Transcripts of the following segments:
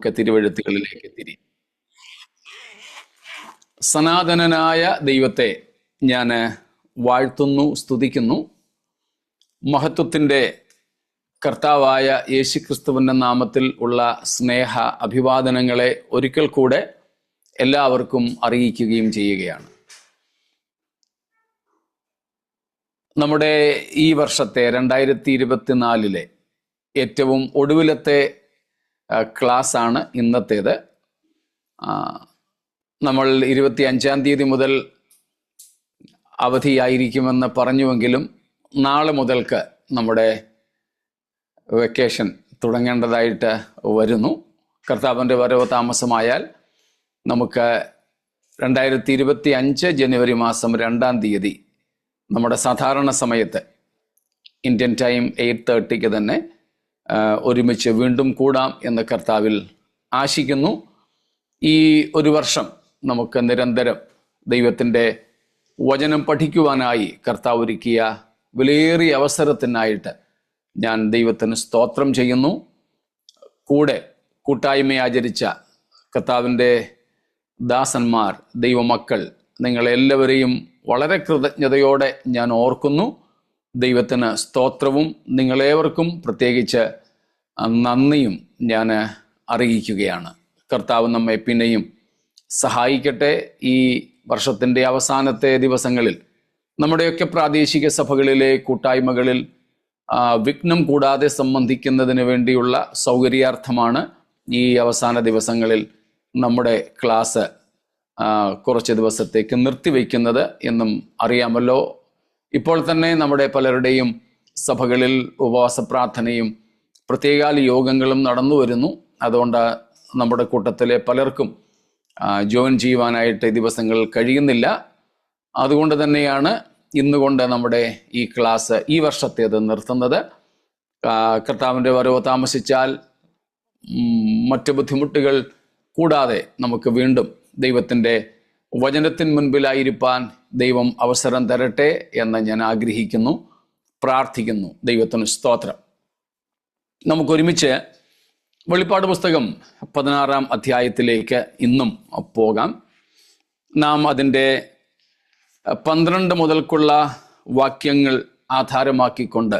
നമുക്ക് തിരുവെഴുത്തുകളിലേക്ക് തിരി. സനാതനനായ ദൈവത്തെ ഞാൻ വാഴ്ത്തുന്നു, സ്തുതിക്കുന്നു. മഹത്വത്തിൻ്റെ കർത്താവായ യേശുക്രിസ്തുവിൻ്റെ നാമത്തിൽ ഉള്ള സ്നേഹ അഭിവാദനങ്ങളെ ഒരിക്കൽ കൂടെ എല്ലാവർക്കും അറിയിക്കുകയും ചെയ്യുകയാണ്. നമ്മുടെ ഈ വർഷത്തെ 2024 ഏറ്റവും ഒടുവിലത്തെ ക്ലാസ്സാണ് ഇന്നത്തേത്. നമ്മൾ 25-ാം തീയതി മുതൽ അവധിയായിരിക്കുമെന്ന് പറഞ്ഞുവെങ്കിലും നാളെ മുതൽക്ക് നമ്മുടെ വെക്കേഷൻ തുടങ്ങേണ്ടതായിട്ട് വരുന്നു. കർത്താവിൻ്റെ വരവ് താമസമായാൽ നമുക്ക് 2025 ജനുവരി മാസം 2-ാം തീയതി നമ്മുടെ സാധാരണ സമയത്ത് ഇന്ത്യൻ ടൈം 8:30 തന്നെ ഒരുമിച്ച് വീണ്ടും കൂടാം എന്ന് കർത്താവിൽ ആശിക്കുന്നു. ഈ ഒരു വർഷം നമുക്ക് നിരന്തരം ദൈവത്തിൻ്റെ വചനം പഠിക്കുവാനായി കർത്താവ് ഒരുക്കിയ വിലയേറിയ അവസരത്തിനായിട്ട് ഞാൻ ദൈവത്തിന് സ്തോത്രം ചെയ്യുന്നു. കൂടെ കൂട്ടായ്മ ആചരിച്ച കർത്താവിൻ്റെ ദാസന്മാർ, ദൈവമക്കൾ, നിങ്ങളെല്ലാവരെയും വളരെ കൃതജ്ഞതയോടെ ഞാൻ ഓർക്കുന്നു. ദൈവത്തിന് സ്തോത്രവും നിങ്ങളേവർക്കും പ്രത്യേകിച്ച് നന്ദിയും ഞാൻ അറിയിക്കുകയാണ്. കർത്താവ് നമ്മെ പിന്നെയും സഹായിക്കട്ടെ. ഈ വർഷത്തിൻ്റെ അവസാനത്തെ ദിവസങ്ങളിൽ നമ്മുടെയൊക്കെ പ്രാദേശിക സഭകളിലെ കൂട്ടായ്മകളിൽ വിഘ്നം കൂടാതെ സംബന്ധിക്കുന്നതിന് വേണ്ടിയുള്ള സൗകര്യാർത്ഥമാണ് ഈ അവസാന ദിവസങ്ങളിൽ നമ്മുടെ ക്ലാസ് കുറച്ച് ദിവസത്തേക്ക് നിർത്തിവെക്കുന്നത് എന്നും അറിയാമല്ലോ. ഇപ്പോൾ തന്നെ നമ്മുടെ പലരുടെയും സഭകളിൽ ഉപവാസ പ്രാർത്ഥനയും പ്രത്യേകാല യോഗങ്ങളും നടന്നു വരുന്നു. അതുകൊണ്ട് നമ്മുടെ കൂട്ടത്തിലെ പലർക്കും ജോയിൻ ചെയ്യുവാനായിട്ട് ഈ ദിവസങ്ങളിൽ കഴിയുന്നില്ല. അതുകൊണ്ട് തന്നെയാണ് ഇന്നുകൊണ്ട് നമ്മുടെ ഈ ക്ലാസ് ഈ വർഷത്തേത് നിർത്തുന്നത്. കർത്താവിൻ്റെ വരവ് താമസിച്ചാൽ മറ്റ് ബുദ്ധിമുട്ടുകൾ കൂടാതെ നമുക്ക് വീണ്ടും ദൈവത്തിൻ്റെ വചനത്തിന് മുൻപിലായിരിക്കാൻ ദൈവം അവസരം തരട്ടെ എന്ന് ഞാൻ ആഗ്രഹിക്കുന്നു, പ്രാർത്ഥിക്കുന്നു. ദൈവത്തിന് സ്തോത്രം. നമുക്കൊരുമിച്ച് വെളിപ്പാട് പുസ്തകം 16-ാം അധ്യായത്തിലേക്ക് ഇന്നും പോകാം. നാം അതിൻ്റെ 12 മുതൽക്കുള്ള വാക്യങ്ങൾ ആധാരമാക്കിക്കൊണ്ട്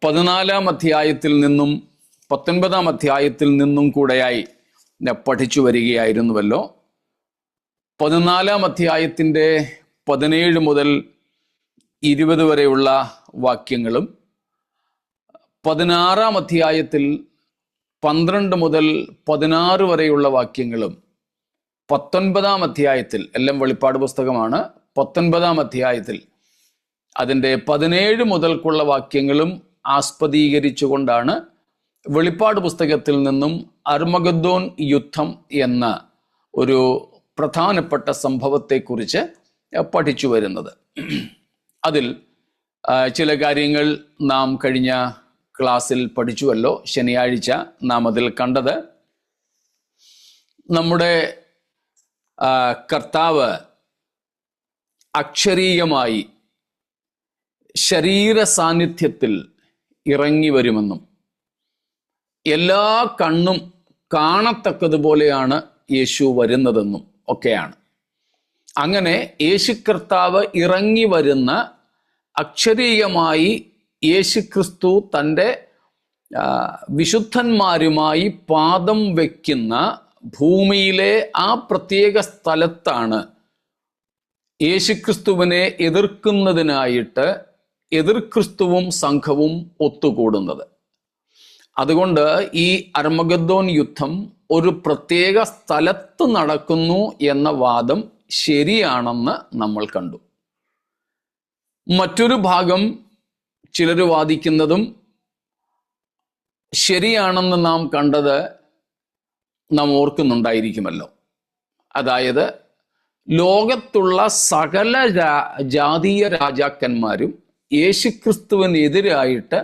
14-ാം അധ്യായത്തിൽ നിന്നും 19-ാം അധ്യായത്തിൽ നിന്നും കൂടെയായി പഠിച്ചു വരികയായിരുന്നുവല്ലോ. 14-ാം അധ്യായത്തിൻ്റെ 17 മുതൽ 20 വരെയുള്ള വാക്യങ്ങളും 16-ാം അധ്യായത്തിൽ 12 മുതൽ 16 വരെയുള്ള വാക്യങ്ങളും 19-ാം അധ്യായത്തിൽ, എല്ലാം വെളിപ്പാട് പുസ്തകമാണ്, 19-ാം അധ്യായത്തിൽ അതിൻ്റെ 17 മുതൽക്കുള്ള വാക്യങ്ങളും ആസ്പദീകരിച്ചുകൊണ്ടാണ് വെളിപ്പാട് പുസ്തകത്തിൽ നിന്നും അർമഗദ്ദോൻ യുദ്ധം എന്ന ഒരു പ്രധാനപ്പെട്ട സംഭവത്തെക്കുറിച്ച് പഠിച്ചു വരുന്നത്. അതിൽ ചില കാര്യങ്ങൾ നാം കഴിഞ്ഞ ക്ലാസ്സിൽ പഠിച്ചുവല്ലോ. ശനിയാഴ്ച നാം അതിൽ കണ്ടത് നമ്മുടെ കർത്താവ് അക്ഷരീയമായി ശരീര സാന്നിധ്യത്തിൽ ഇറങ്ങി വരുമെന്നും എല്ലാ കണ്ണും കാണത്തക്കതുപോലെയാണ് യേശു വരുന്നതെന്നും ഒക്കെയാണ്. അങ്ങനെ യേശു കർത്താവ് ഇറങ്ങി വരുന്ന അക്ഷരീയമായി യേശുക്രിസ്തു തൻ്റെ വിശുദ്ധന്മാരുമായി പാദം വയ്ക്കുന്ന ഭൂമിയിലെ ആ പ്രത്യേക സ്ഥലത്താണ് യേശുക്രിസ്തുവിനെ എതിർക്കുന്നതിനായിട്ട് എതിർക്രിസ്തുവും സംഘവും ഒത്തുകൂടുന്നത്. അതുകൊണ്ട് ഈ അർമഗദ്ദോൻ യുദ്ധം ഒരു പ്രത്യേക സ്ഥലത്ത് നടക്കുന്നു എന്ന വാദം ശരിയാണെന്ന് നമ്മൾ കണ്ടു. മറ്റൊരു ഭാഗം ചിലർ വാദിക്കുന്നതും ശരിയാണെന്ന് നാം കണ്ടത് നാം ഓർക്കുന്നുണ്ടായിരിക്കുമല്ലോ. അതായത് ലോകത്തുള്ള സകല ജാതീയ രാജാക്കന്മാരും യേശുക്രിസ്തുവിനെതിരായിട്ട്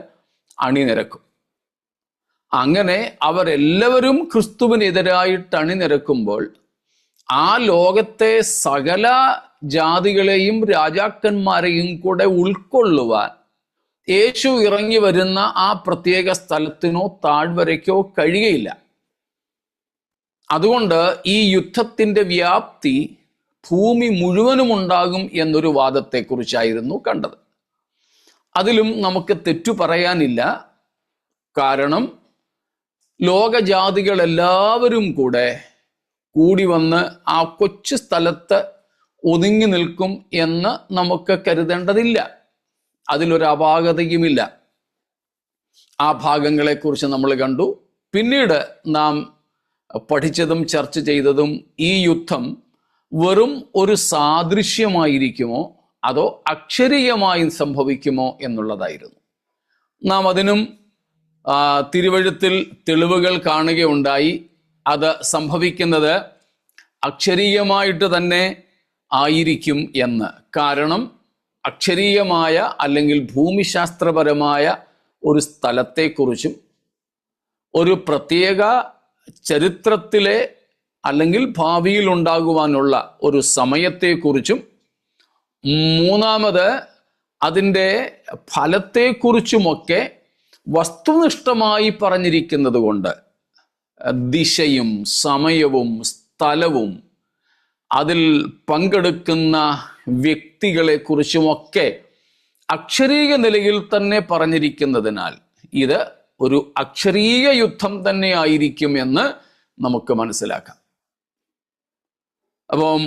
അണിനിരക്കും. അങ്ങനെ അവരെല്ലാവരും ക്രിസ്തുവിനെതിരായിട്ട് അണിനിരക്കുമ്പോൾ ആ ലോകത്തെ സകല ജാതികളെയും രാജാക്കന്മാരെയും കൂടെ ഉൾക്കൊള്ളുവാൻ യേശു ഇറങ്ങി വരുന്ന ആ പ്രത്യേക സ്ഥലത്തിനോ താഴ്വരയ്ക്കോ കഴിയുകയില്ല. അതുകൊണ്ട് ഈ യുദ്ധത്തിൻ്റെ വ്യാപ്തി ഭൂമി മുഴുവനും ഉണ്ടാകും എന്നൊരു വാദത്തെക്കുറിച്ചായിരുന്നു കണ്ടത്. അതിലും നമുക്ക് തെറ്റു പറയാനില്ല. കാരണം ലോകജാതികളെല്ലാവരും കൂടി വന്ന് ആ കൊച്ചു സ്ഥലത്ത് ഒതുങ്ങി നിൽക്കും എന്ന് നമുക്ക് കരുതേണ്ടതില്ല. അതിലൊരു അപാകതയുമില്ല. ആ ഭാഗങ്ങളെക്കുറിച്ച് നമ്മൾ കണ്ടു. പിന്നീട് നാം പഠിച്ചതും ചർച്ച ചെയ്തതും ഈ യുദ്ധം വെറും ഒരു സാദൃശ്യമായിരിക്കുമോ അതോ അക്ഷരീയമായി സംഭവിക്കുമോ എന്നുള്ളതായിരുന്നു. നാം അതിനും തിരുവഴുത്തിൽ തെളിവുകൾ കാണുകയുണ്ടായി. അത് സംഭവിക്കുന്നത് അക്ഷരീയമായിട്ട് തന്നെ ആയിരിക്കും എന്ന്. കാരണം അക്ഷരീയമായ അല്ലെങ്കിൽ ഭൂമിശാസ്ത്രപരമായ ഒരു സ്ഥലത്തെക്കുറിച്ചും ഒരു പ്രത്യേക ചരിത്രത്തിലെ അല്ലെങ്കിൽ ഭാവിയിൽ ഉണ്ടാകുവാനുള്ള ഒരു സമയത്തെക്കുറിച്ചും മൂന്നാമത് അതിൻ്റെ ഫലത്തെക്കുറിച്ചുമൊക്കെ വസ്തുനിഷ്ഠമായി പറഞ്ഞിരിക്കുന്നത് കൊണ്ട് ദിശയും സമയവും സ്ഥലവും അതിൽ പങ്കെടുക്കുന്ന വ്യക്തികളെക്കുറിച്ചുമൊക്കെ അക്ഷരീയ നിലയിൽ തന്നെ പറഞ്ഞിരിക്കുന്നതിനാൽ ഇത് ഒരു അക്ഷരീയ യുദ്ധം തന്നെ ആയിരിക്കും എന്ന് നമുക്ക് മനസ്സിലാക്കാം. അപ്പം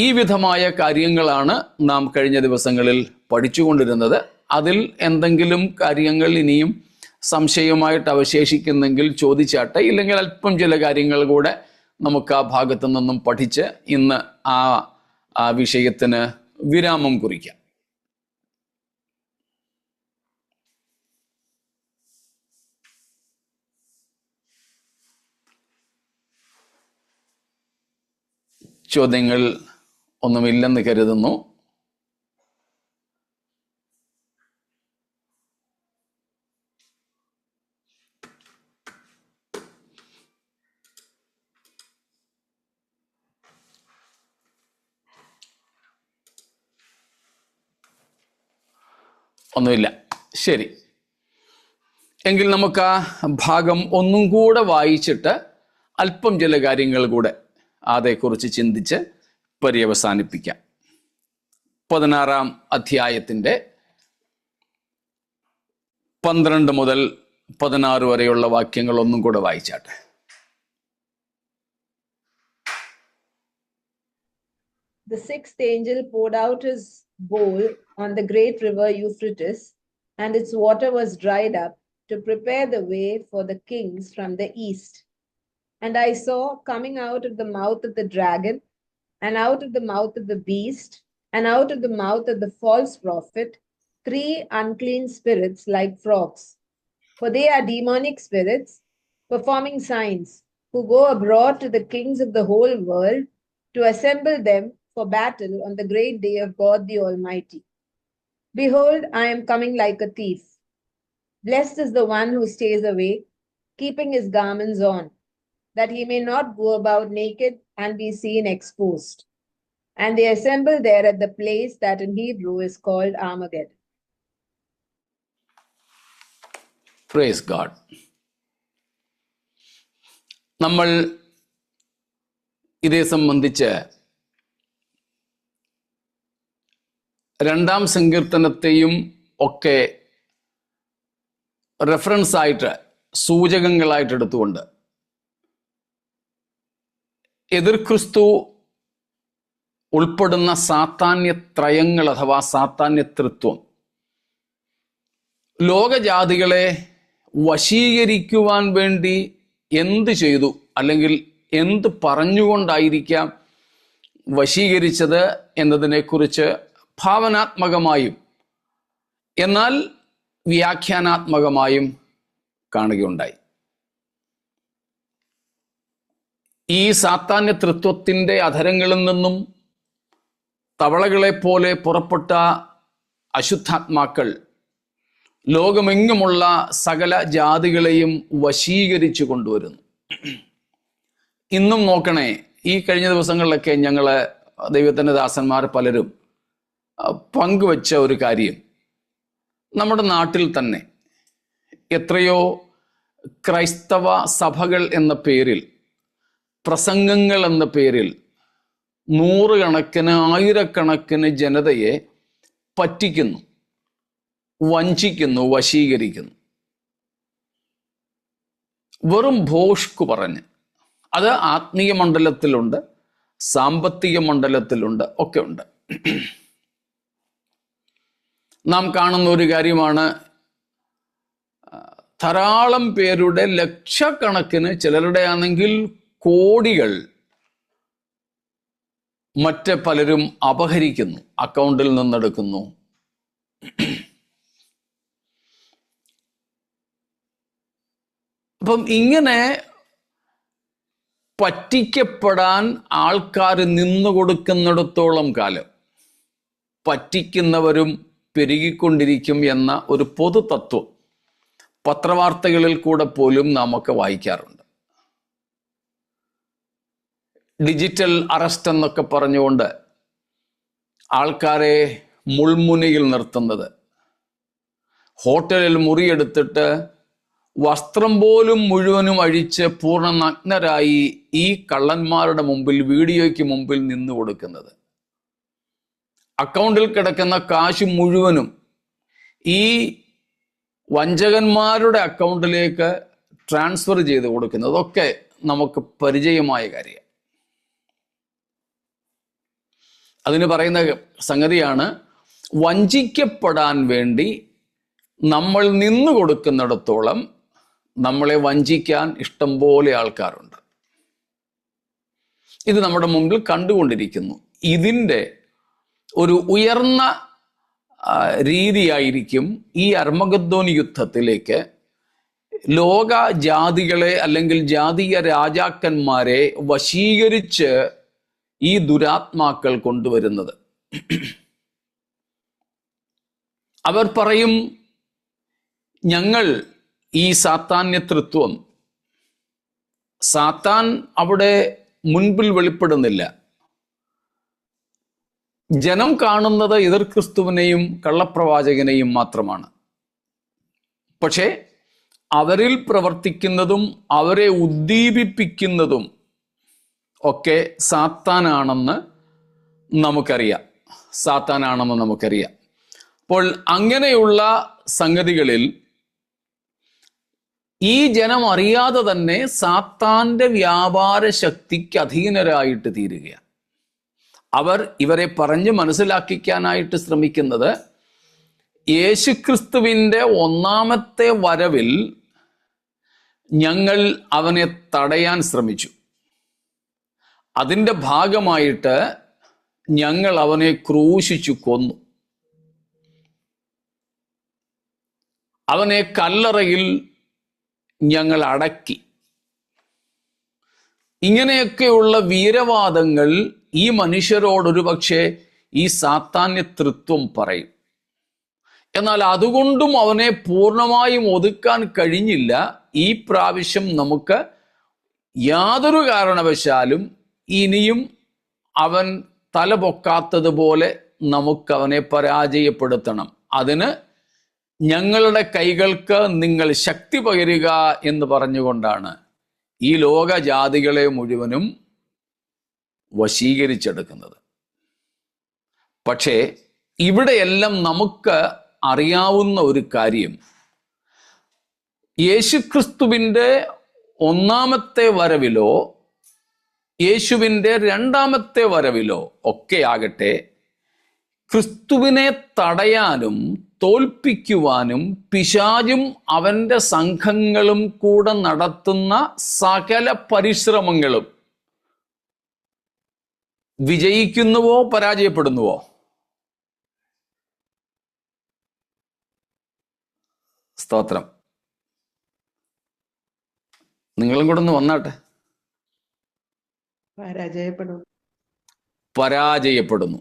ഈ വിധമായ കാര്യങ്ങളാണ് നാം കഴിഞ്ഞ ദിവസങ്ങളിൽ പഠിച്ചുകൊണ്ടിരുന്നത്. അതിൽ എന്തെങ്കിലും കാര്യങ്ങൾ ഇനിയും സംശയമായിട്ട് അവശേഷിക്കുന്നെങ്കിൽ ചോദിച്ചാട്ടെ, ഇല്ലെങ്കിൽ അല്പം ചില കാര്യങ്ങൾ കൂടെ നമുക്ക് ആ ഭാഗത്തു നിന്നും പഠിച്ച് ഇന്ന് ആ വിഷയത്തിന് വിരാമം കുറിക്കാം. ചോദ്യങ്ങൾ ഒന്നുമില്ലെന്ന് കരുതുന്നു. ഒന്നുമില്ല. ശരി, എങ്കിൽ നമുക്ക് ആ ഭാഗം ഒന്നും കൂടെ വായിച്ചിട്ട് അല്പം ചില കാര്യങ്ങൾ കൂടെ അതേക്കുറിച്ച് ചിന്തിച്ച് പര്യവസാനിപ്പിക്കാം. 16-ാം അധ്യായത്തിൻ്റെ 12 മുതൽ 16 വരെയുള്ള വാക്യങ്ങൾ ഒന്നും കൂടെ വായിച്ചാട്ടെ. The sixth angel poured out his bowl on the great river Euphrates, and its water was dried up, to prepare the way for the kings from the east. And I saw coming out of the mouth of the dragon, and out of the mouth of the beast, and out of the mouth of the false prophet, 3 unclean spirits like frogs. For they are demonic spirits, performing signs, who go abroad to the kings of the whole world, to assemble them for battle on the great day of God the Almighty. Behold, I am coming like a thief. Blessed is the one who stays awake, keeping his garments on, that he may not go about naked and be seen exposed. And they assemble there at the place that in Hebrew is called Armageddon. Praise God. നമ്മൾ ഇതേ സംബന്ധിച്ച് 2-ാം സങ്കീർത്തനത്തെയും ഒക്കെ reference ആയിട്ട് സൂചകങ്ങളായിട്ട് എടുത്തുകൊണ്ട് എതിർ ക്രിസ്തു ഉൾപ്പെടുന്ന സാത്താന്യത്രയങ്ങൾ അഥവാ സാത്താന്യത്രിത്വം ലോകജാതികളെ വശീകരിക്കുവാൻ വേണ്ടി എന്ത് ചെയ്തു, അല്ലെങ്കിൽ എന്ത് പറഞ്ഞുകൊണ്ടായിരിക്കാം വശീകരിച്ചത് എന്നതിനെക്കുറിച്ച് ഭാവനാത്മകമായും എന്നാൽ വ്യാഖ്യാനാത്മകമായും കാണുകയുണ്ടായി. ഈ സാത്താന്യത്രിത്വത്തിൻ്റെ അധരങ്ങളിൽ നിന്നും തവളകളെപ്പോലെ പുറപ്പെട്ട അശുദ്ധാത്മാക്കൾ ലോകമെങ്ങുമുള്ള സകല ജാതികളെയും വശീകരിച്ചു കൊണ്ടുവരുന്നു. ഇന്നും നോക്കണേ, ഈ കഴിഞ്ഞ ദിവസങ്ങളിലൊക്കെ ഞങ്ങൾ ദൈവത്തിൻ്റെ ദാസന്മാർ പലരും പങ്കുവച്ച ഒരു കാര്യം, നമ്മുടെ നാട്ടിൽ തന്നെ എത്രയോ ക്രൈസ്തവ സഭകൾ എന്ന പേരിൽ പ്രസംഗങ്ങൾ എന്ന പേരിൽ നൂറുകണക്കിന് ആയിരക്കണക്കിന് ജനതയെ പറ്റിക്കുന്നു, വഞ്ചിക്കുന്നു, വശീകരിക്കുന്നു. വെറും ഭോഷ്കു പറഞ്ഞ്. അത് ആത്മീയ മണ്ഡലത്തിലുണ്ട്, സാമ്പത്തിക മണ്ഡലത്തിലുണ്ട്, ഒക്കെ ഉണ്ട്. നാം കാണുന്ന ഒരു കാര്യമാണ്, ധാരാളം പേരുടെ ലക്ഷക്കണക്കിന്, ചിലരുടെ ആണെങ്കിൽ കോടികൾ മറ്റ് പലരും അപഹരിക്കുന്നു, അക്കൗണ്ടിൽ നിന്നെടുക്കുന്നു. അപ്പം ഇങ്ങനെ പറ്റിക്കപ്പെടാൻ ആൾക്കാർ നിന്നു കൊടുക്കുന്നിടത്തോളം കാലം പറ്റിക്കുന്നവരും പെരുകിക്കൊണ്ടിരിക്കും എന്ന ഒരു പൊതു തത്വം പത്രവാർത്തകളിൽ കൂടെ പോലും നാമൊക്കെ വായിക്കാറുണ്ട്. ഡിജിറ്റൽ അറസ്റ്റ് എന്നൊക്കെ പറഞ്ഞുകൊണ്ട് ആൾക്കാരെ മുൾമുനയിൽ നിർത്തുന്നത്, ഹോട്ടലിൽ മുറിയെടുത്തിട്ട് വസ്ത്രം പോലും മുഴുവനും അഴിച്ച് പൂർണ്ണ നഗ്നരായി ഈ കള്ളന്മാരുടെ മുമ്പിൽ, വീഡിയോയ്ക്ക് മുമ്പിൽ നിന്നു കൊടുക്കുന്നത്, അക്കൗണ്ടിൽ കിടക്കുന്ന കാശ് മുഴുവനും ഈ വഞ്ചകന്മാരുടെ അക്കൗണ്ടിലേക്ക് ട്രാൻസ്ഫർ ചെയ്ത് കൊടുക്കുന്നതൊക്കെ നമുക്ക് പരിചയമായ കാര്യം. അതിന് പറയുന്ന സംഗതിയാണ്, വഞ്ചിക്കപ്പെടാൻ വേണ്ടി നമ്മൾ നിന്നു കൊടുക്കുന്നിടത്തോളം നമ്മളെ വഞ്ചിക്കാൻ ഇഷ്ടം പോലെ ആൾക്കാരുണ്ട്. ഇത് നമ്മുടെ മുമ്പിൽ കണ്ടുകൊണ്ടിരിക്കുന്നു. ഇതിൻ്റെ ഒരു ഉയർന്ന രീതിയായിരിക്കും ഈ അർമഗദ്ദോൻ യുദ്ധത്തിലേക്ക് ലോക ജാതികളെ അല്ലെങ്കിൽ ജാതീയ രാജാക്കന്മാരെ വശീകരിച്ച് ഈ ദുരാത്മാക്കൾ കൊണ്ടുവരുന്നത്. അവർ പറയും, ഞങ്ങൾ ഈ സാത്താന്യതൃത്വം, സാത്താൻ അവിടെ മുൻപിൽ വെളിപ്പെടുന്നില്ല. ജനം കാണുന്നത് എതിർ ക്രിസ്തുവിനെയും കള്ളപ്രവാചകനെയും മാത്രമാണ്. പക്ഷേ അവരിൽ പ്രവർത്തിക്കുന്നതും അവരെ ഉദ്ദീപിപ്പിക്കുന്നതും ഒക്കെ സാത്താനാണെന്ന് നമുക്കറിയാം. അപ്പോൾ അങ്ങനെയുള്ള സംഗതികളിൽ ഈ ജനം അറിയാതെ തന്നെ സാത്താന്റെ വ്യാപാര ശക്തിക്ക് അധീനരായിട്ട് തീരുകയാണ്. അവർ ഇവരെ പറഞ്ഞ് മനസ്സിലാക്കിക്കാനായിട്ട് ശ്രമിക്കുന്നത്, യേശുക്രിസ്തുവിൻ്റെ ഒന്നാമത്തെ വരവിൽ ഞങ്ങൾ അവനെ തടയാൻ ശ്രമിച്ചു, അതിൻ്റെ ഭാഗമായിട്ട് ഞങ്ങൾ അവനെ ക്രൂശിച്ചു കൊന്നു, അവനെ കല്ലറയിൽ ഞങ്ങൾ അടക്കി. ഇങ്ങനെയൊക്കെയുള്ള വീരവാദങ്ങൾ ഈ മനുഷ്യരോടൊരു പക്ഷേ ഈ സാത്താന്യതൃത്വം പറയും. എന്നാൽ അതുകൊണ്ടും അവനെ പൂർണ്ണമായും ഒതുക്കാൻ കഴിഞ്ഞില്ല. ഈ പ്രാവശ്യം നമുക്ക് യാതൊരു കാരണവശാലും ഇനിയും അവൻ തലപൊക്കാത്തതുപോലെ നമുക്കവനെ പരാജയപ്പെടുത്തണം. അതിന് ഞങ്ങളുടെ കൈകൾക്ക് നിങ്ങൾ ശക്തി പകരുക എന്ന് പറഞ്ഞുകൊണ്ടാണ് ഈ ലോകജാതികളെ മുഴുവനും വശീകരിച്ചെടുക്കുന്നത്. പക്ഷേ ഇവിടെയെല്ലാം നമുക്ക് അറിയാവുന്ന ഒരു കാര്യം, യേശുക്രിസ്തുവിൻ്റെ ഒന്നാമത്തെ വരവിലോ യേശുവിൻ്റെ രണ്ടാമത്തെ വരവിലോ ഒക്കെ ആകട്ടെ, ക്രിസ്തുവിനെ തടയാനും തോൽപ്പിക്കുവാനും പിശാചും അവൻ്റെ സംഘങ്ങളും കൂടെ നടത്തുന്ന സകല പരിശ്രമങ്ങളും വിജയിക്കുന്നുവോ പരാജയപ്പെടുന്നുവോ? സ്തോത്രം. നിങ്ങളും കൂടെ ഒന്ന് വന്നാട്ടെ. പരാജയപ്പെടുന്നു.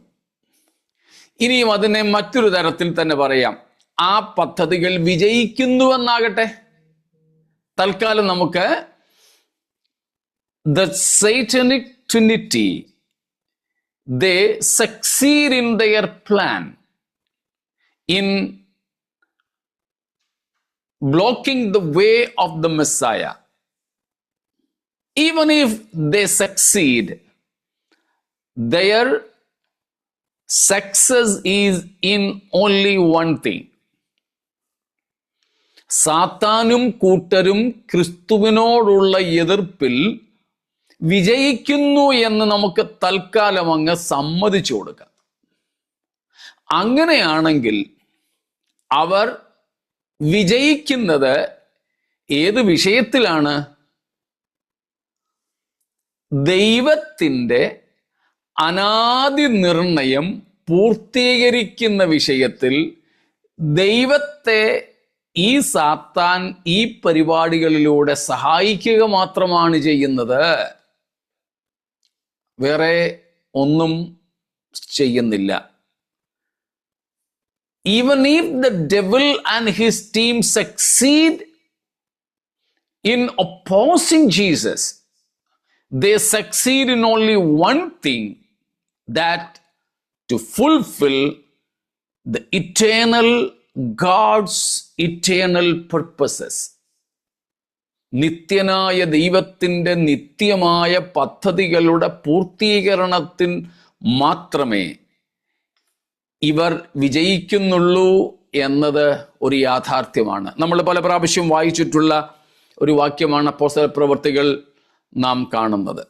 ഇനിയും അതിനെ മറ്റൊരു തരത്തിൽ തന്നെ പറയാം, ആ പദ്ധതികൾ വിജയിക്കുന്നുവെന്നാകട്ടെ. തൽക്കാലം നമുക്ക് the satanic trinity, they succeed in their plan in blocking the way of the Messiah. even if they succeed, their success is in only one thing. സാത്താനും കൂട്ടരും ക്രിസ്തുവിനോടുള്ള എതിർപ്പിൽ വിജയിക്കുന്നു എന്ന് നമുക്ക് തൽക്കാലം അങ്ങ് സമ്മതിച്ചു കൊടുക്കാം. അങ്ങനെയാണെങ്കിൽ അവർ വിജയിക്കുന്നത് ഏത് വിഷയത്തിലാണ്? ദൈവത്തിൻ്റെ അനാദി നിർണയം പൂർത്തീകരിക്കുന്ന വിഷയത്തിൽ ദൈവത്തെ ഈ സാത്താൻ ഈ പരിപാടികളിലൂടെ സഹായിക്കുക മാത്രമാണ് ചെയ്യുന്നത്, വേറെ ഒന്നും ചെയ്യുന്നില്ല. Even if the devil and his team succeed in opposing Jesus, they succeed in only one thing, that to fulfill the eternal God's eternal purposes. നിത്യനായ ദൈവത്തിൻ്റെ നിത്യമായ പദ്ധതികളുടെ പൂർത്തീകരണത്തിന് മാത്രമേ ഇവർ വിജയിക്കുന്നുള്ളൂ എന്നത് ഒരു യാഥാർത്ഥ്യമാണ്. നമ്മൾ പല പ്രാവശ്യം വായിച്ചിട്ടുള്ള ഒരു വാക്യമാണ് അപ്പോസ്തല പ്രവൃത്തികൾ നാം കാണുന്നത്.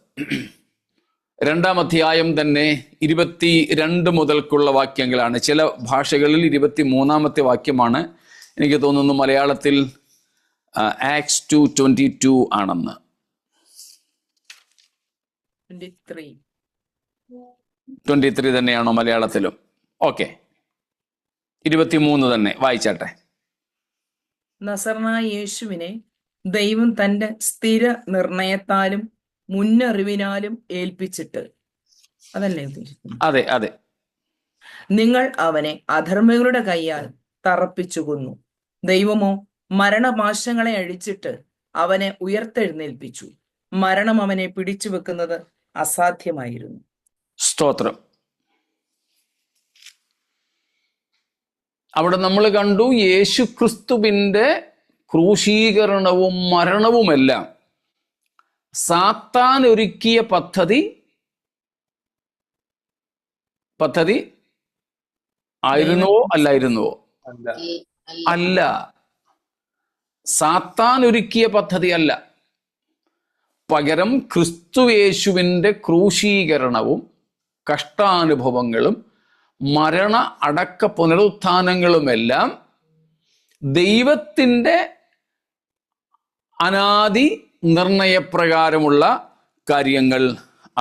2-ാം അധ്യായം തന്നെ 22 മുതൽക്കുള്ള വാക്യങ്ങളാണ്. ചില ഭാഷകളിൽ 23-ാമത്തെ വാക്യമാണ്. എനിക്ക് തോന്നുന്നു മലയാളത്തിൽ Acts 2:22 ആണെന്ന്. 23 തന്നെയാണോ മലയാളത്തിലും? ഓക്കെ, 23 തന്നെ വായിച്ചാട്ടെ. നസറനായ യേശുവിനെ ദൈവം തന്റെ സ്ഥിര നിർണയത്താലും മുന്നറിവിനാലും ഏൽപ്പിച്ചിട്ട്, അതല്ലേ ഉദ്ദേശിക്കുന്നത്? അതെ അതെ. നിങ്ങൾ അവനെ അധർമ്മികളുടെ കൈയാൽ തറപ്പിച്ചു കൊന്നു. ദൈവമോ മരണപാശങ്ങളെ അഴിച്ചിട്ട് അവനെ ഉയർത്തെഴുന്നേൽപ്പിച്ചു. മരണം അവനെ പിടിച്ചു വെക്കുന്നത് അസാധ്യമായിരുന്നു. സ്തോത്രം. അവിടെ നമ്മൾ കണ്ടു യേശുക്രിസ്തുവിൻ്റെ ക്രൂശീകരണവും മരണവുമെല്ലാം സാത്താൻ ഒരുക്കിയ പദ്ധതി ആയിരുന്നുവോ അല്ലായിരുന്നുവോ? അല്ല, സാത്താൻ ഒരുക്കിയ പദ്ധതി അല്ല. പകരം ക്രിസ്തുയേശുവിൻ്റെ ക്രൂശീകരണവും കഷ്ടാനുഭവങ്ങളും മരണ അടക്ക പുനരുത്ഥാനങ്ങളുമെല്ലാം ദൈവത്തിൻ്റെ അനാദി നിർണയപ്രകാരമുള്ള കാര്യങ്ങൾ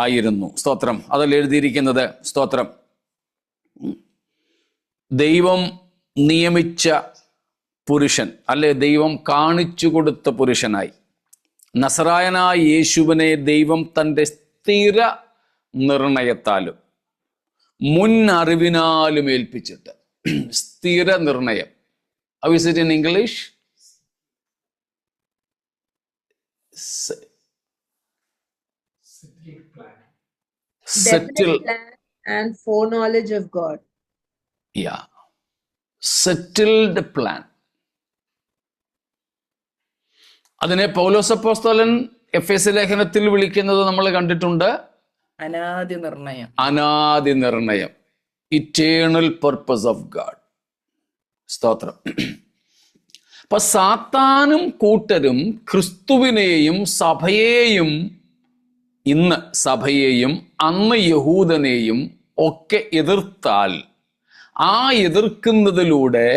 ആയിരുന്നു. സ്തോത്രം. അതല്ല എഴുതിയിരിക്കുന്നത്. സ്തോത്രം. ദൈവം നിയമിച്ച പുരുഷൻ, അല്ലെ ദൈവം കാണിച്ചു കൊടുത്ത പുരുഷനായി നസറായനായ യേശുവിനെ ദൈവം തൻ്റെ സ്ഥിര നിർണയത്താലും മുൻ അറിവിനാലും ഏൽപ്പിച്ചിട്ട്, സ്ഥിര നിർണയം. How is it in English? Definite plan and foreknowledge of God. Yeah. Settled plan. അതിനെ പൗലോസ് അപ്പോസ്തലൻ എഫെസ്യ ലേഖനത്തിൽ വിളിക്കുന്നത് നമ്മൾ കണ്ടിട്ടുണ്ട്, അനാദി നിർണയം. അനാദി നിർണയം. Eternal purpose of God. സ്തോത്രം. അപ്പൊ സാത്താനും കൂട്ടരും ക്രിസ്തുവിനെയും സഭയെയും, ഇന്ന് സഭയെയും അന്ന് യഹൂദനെയും ഒക്കെ എതിർത്താൽ ആ എതിർക്കുന്നതിലൂടെ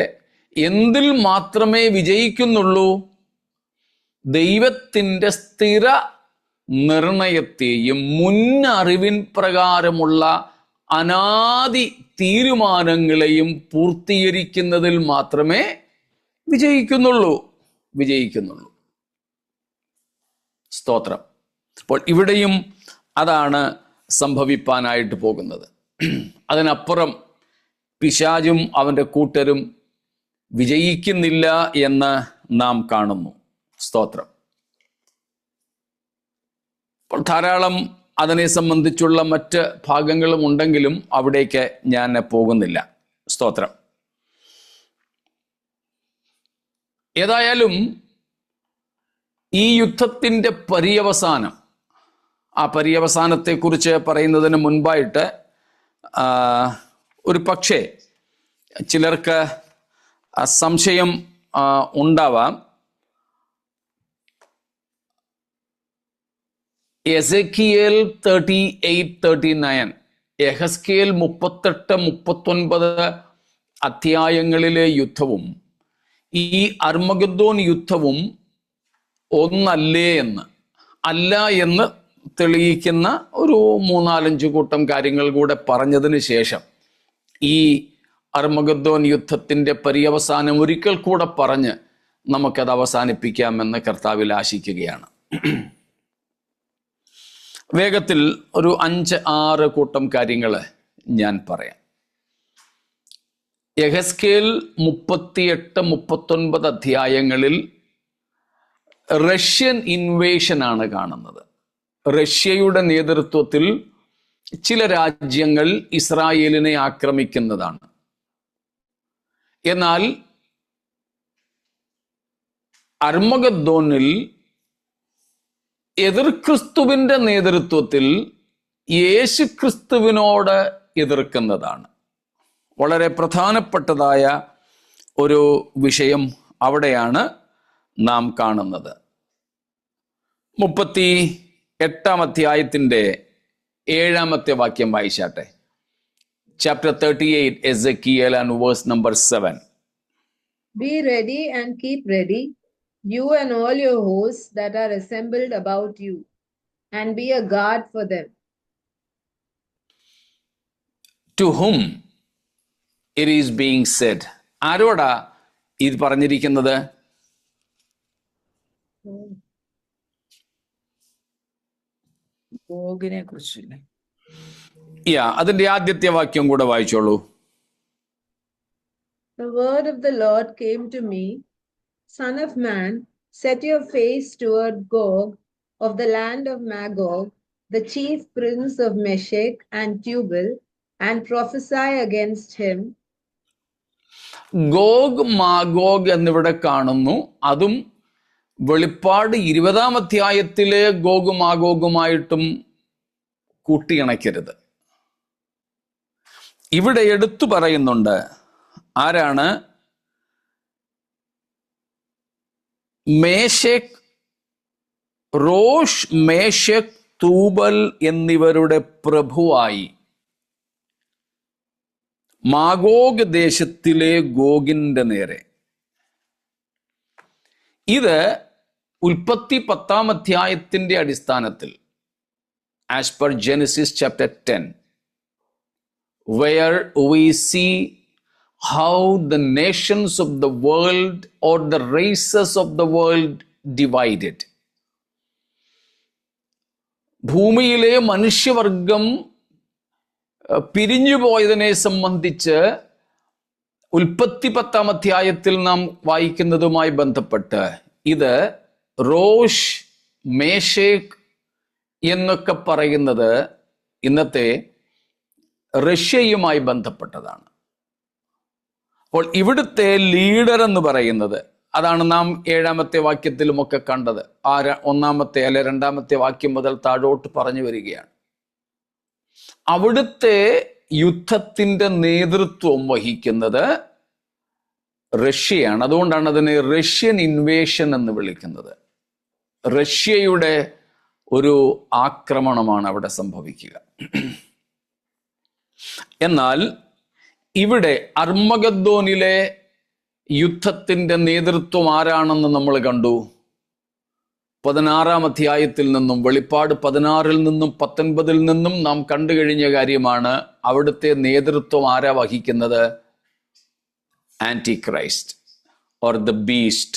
എന്തിൽ മാത്രമേ വിജയിക്കുന്നുള്ളൂ? ദൈവത്തിൻ്റെ സ്ഥിര നിർണയത്തെയും മുന്നറിവിൻ പ്രകാരമുള്ള അനാദി തീരുമാനങ്ങളെയും പൂർത്തീകരിക്കുന്നതിൽ മാത്രമേ വിജയിക്കുന്നുള്ളൂ. സ്തോത്രം. അപ്പോൾ ഇവിടെയും അതാണ് സംഭവിപ്പാനായിട്ട് പോകുന്നത്. അതിനപ്പുറം പിശാചും അവൻ്റെ കൂട്ടരും വിജയിക്കുന്നില്ല എന്ന് നാം കാണുന്നു. സ്തോത്രം. അപ്പോൾ ധാരാളം അതിനെ സംബന്ധിച്ചുള്ള മറ്റ് ഭാഗങ്ങളും ഉണ്ടെങ്കിലും അവിടേക്ക് ഞാൻ പോകുന്നില്ല. സ്തോത്രം. ഏതായാലും ഈ യുദ്ധത്തിൻ്റെ പര്യവസാനം ആ പര്യവസാനത്തെക്കുറിച്ച് പറയുന്നതിന് മുൻപായിട്ട് ഒരു പക്ഷേ ചിലർക്ക് സംശയം ഉണ്ടാവാം. എസെക്കിയേൽ 38-39, യെഹെസ്കേൽ 38-39 അധ്യായങ്ങളിലെ യുദ്ധവും ഈ അർമഗദ്ദോൻ യുദ്ധവും ഒന്നല്ലേ അല്ല എന്ന് തെളിയിക്കുന്ന ഒരു 3-4 കൂട്ടം കാര്യങ്ങൾ കൂടെ പറഞ്ഞതിന് ശേഷം ഈ അർമഗദ്ദോൻ യുദ്ധത്തിന്റെ പര്യവസാനം ഒരിക്കൽ കൂടെ പറഞ്ഞ് നമുക്കത് അവസാനിപ്പിക്കാമെന്ന് കർത്താവിൽ ആശിക്കുകയാണ്. വേഗത്തിൽ ഒരു 5-6 കൂട്ടം കാര്യങ്ങൾ ഞാൻ പറയാം. യെഹെസ്കേൽ 38-39 അധ്യായങ്ങളിൽ റഷ്യൻ ഇൻവേഷൻ ആണ് കാണുന്നത്. റഷ്യയുടെ നേതൃത്വത്തിൽ ചില രാജ്യങ്ങൾ ഇസ്രായേലിനെ ആക്രമിക്കുന്നതാണ്. എന്നാൽ അർമഗദ്ദോനിൽ എതിർക്രിസ്തുവിന്റെ നേതൃത്വത്തിൽ യേശുക്രിസ്തുവിനോട് എതിർക്കുന്നതാണ്. വളരെ പ്രധാനപ്പെട്ടതായ ഒരു വിഷയം അവിടെയാണ് നാം കാണുന്നത്. 38-ാം അധ്യായത്തിന്റെ 7-ാമത്തെ വാക്യം വായിച്ചാട്ടെ. Chapter 38, Ezekiel, and verse number 7. Be ready and keep ready, you and all your hosts that are assembled about you, and be a guard for them. To whom it is being said. ആരോടാ ഇത് പറഞ്ഞിരിക്കുന്നത്? ഗോഗിനെ കുറിച്ചില്ലേ? അതിന്റെ ആദ്യത്തെ വാക്യം കൂടെ വായിച്ചോളൂ. The word of the Lord came to me, Son of man, set your face toward Gog of the land of Magog, the chief prince of Meshech and Tubal, and prophesy against him. Gogh Magog എന്നിവിടെ കാണുന്നു. അതും വെളിപ്പാട് 20-ാം അധ്യായത്തിലെ Gogh മാഗോഗുമായിട്ടും കൂട്ടിയിണക്കരുത്. ഇവിടെ എടുത്തു പറയുന്നുണ്ട്. ആരാണ്? Meshech, Rosh, Meshech, Tubal എന്നിവരുടെ പ്രഭുവായി മാഗോഗ് ദേശത്തിലെ ഗോഗിന്റെ നേരെ. ഇത് ഉൽപ്പത്തി 10-ാം അധ്യായത്തിന്റെ അടിസ്ഥാനത്തിൽ, as per Genesis chapter 10, where we see how the nations of the world or the races of the world divided. ഭൂമിയിലെ മനുഷ്യവർഗം പിരിഞ്ഞുപോയതിനെ സംബന്ധിച്ച് ഉൽപ്പത്തി 10-ാം അധ്യായത്തിൽ നാം വായിക്കുന്നതുമായി ബന്ധപ്പെട്ട് ഇത് റോഷ്, മേശേക് എന്നൊക്കെ പറയുന്നത് ഇന്നത്തെ റഷ്യയുമായി ബന്ധപ്പെട്ടതാണ്. അപ്പോൾ ഇവിടുത്തെ ലീഡർ എന്ന് പറയുന്നത്, അതാണ് നാം 7-ാമത്തെ വാക്യത്തിലുമൊക്കെ കണ്ടത്. 1-ാമത്തെ അല്ലെ 2-ാമത്തെ വാക്യം മുതൽ താഴോട്ട് പറഞ്ഞു വരികയാണ്. അവിടുത്തെ യുദ്ധത്തിന്റെ നേതൃത്വം വഹിക്കുന്നത് റഷ്യയാണ്. അതുകൊണ്ടാണ് അതിനെ റഷ്യൻ ഇൻവേഷൻ എന്ന് വിളിക്കുന്നത്. റഷ്യയുടെ ഒരു ആക്രമണമാണ് അവിടെ സംഭവിക്കുക. എന്നാൽ ഇവിടെ അർമഗദ്ദോനിലെ യുദ്ധത്തിന്റെ നേതൃത്വം ആരാണെന്ന് നമ്മൾ കണ്ടു. 16-ാം അധ്യായത്തിൽ നിന്നും, വെളിപ്പാട് 16-ൽ നിന്നും 19-ൽ നിന്നും നാം കണ്ടു കഴിഞ്ഞ കാര്യമാണ്. അവിടുത്തെ നേതൃത്വം ആരാ വഹിക്കുന്നത്? Antichrist or the beast,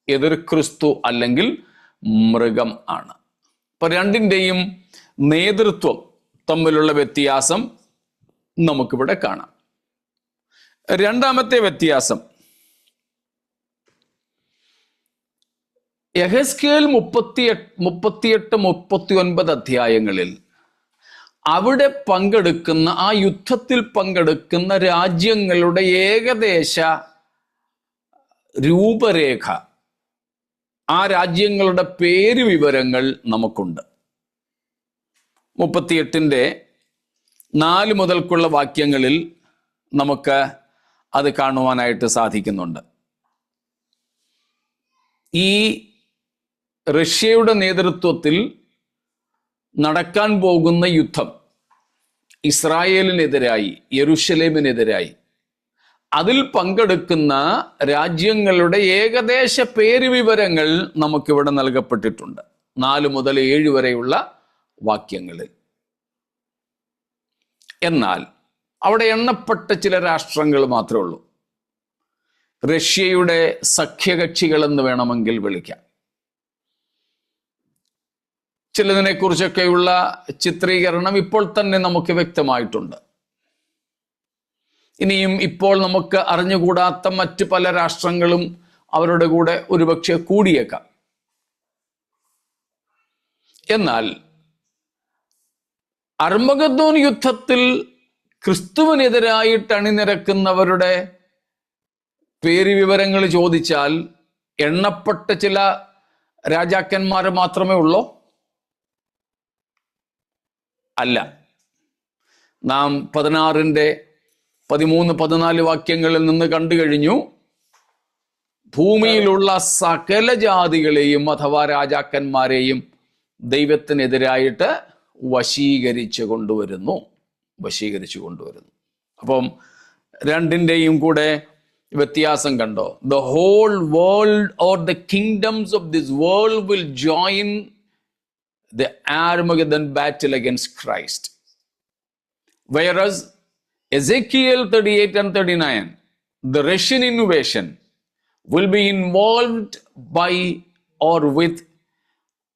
എതിർ ക്രിസ്തു അല്ലെങ്കിൽ മൃഗം ആണ്. അപ്പൊ രണ്ടിൻ്റെയും നേതൃത്വം തമ്മിലുള്ള വ്യത്യാസം നമുക്കിവിടെ കാണാം. 2-ാമത്തെ വ്യത്യാസം, യെഹെസ്കേൽ 38-39 അധ്യായങ്ങളിൽ അവിടെ പങ്കെടുക്കുന്ന, ആ യുദ്ധത്തിൽ പങ്കെടുക്കുന്ന രാജ്യങ്ങളുടെ ഏകദേശ രൂപരേഖ, ആ രാജ്യങ്ങളുടെ പേര് വിവരങ്ങൾ നമുക്കുണ്ട്. 38:4 മുതൽക്കുള്ള വാക്യങ്ങളിൽ നമുക്ക് അത് കാണുവാനായിട്ട് സാധിക്കുന്നുണ്ട്. ഈ റഷ്യയുടെ നേതൃത്വത്തിൽ നടക്കാൻ പോകുന്ന യുദ്ധം ഇസ്രായേലിനെതിരായി, യെരുശലേമിനെതിരായി, അതിൽ പങ്കെടുക്കുന്ന രാജ്യങ്ങളുടെ ഏകദേശ പേര് വിവരങ്ങൾ നമുക്കിവിടെ നൽകപ്പെട്ടിട്ടുണ്ട് 4 മുതൽ 7 വരെയുള്ള വാക്യങ്ങളിൽ. എന്നാൽ അവിടെ എണ്ണപ്പെട്ട ചില രാഷ്ട്രങ്ങൾ മാത്രമേ ഉള്ളൂ. റഷ്യയുടെ സഖ്യകക്ഷികളെന്ന് വേണമെങ്കിൽ വിളിക്കാം. ചിലതിനെക്കുറിച്ചൊക്കെയുള്ള ചിത്രീകരണം ഇപ്പോൾ തന്നെ നമുക്ക് വ്യക്തമായിട്ടുണ്ട്. ഇനിയും ഇപ്പോൾ നമുക്ക് അറിഞ്ഞുകൂടാത്ത മറ്റ് പല രാഷ്ട്രങ്ങളും അവരുടെ കൂടെ ഒരുപക്ഷെ കൂടിയേക്കാം. എന്നാൽ അർമഗദ്ദോൻ യുദ്ധത്തിൽ ക്രിസ്തുവിനെതിരായിട്ട് അണിനിരക്കുന്നവരുടെ പേര് വിവരങ്ങൾ ചോദിച്ചാൽ എണ്ണപ്പെട്ട ചില രാജാക്കന്മാർ മാത്രമേ ഉള്ളൂ? അല്ല. നാം 16:13-14 വാക്യങ്ങളിൽ നിന്ന് കണ്ടു കഴിഞ്ഞു. ഭൂമിയിലുള്ള സകല ജാതികളെയും അഥവാ രാജാക്കന്മാരെയും ദൈവത്തിനെതിരായിട്ട് വശീകരിച്ചു കൊണ്ടുവരുന്നു. അപ്പം രണ്ടിൻ്റെയും കൂടെ വ്യത്യാസം കണ്ടോ? The whole world or the kingdoms of this world will join the Armageddon battle against Christ. Whereas Ezekiel 38 and 39, the Russian invasion will be involved by or with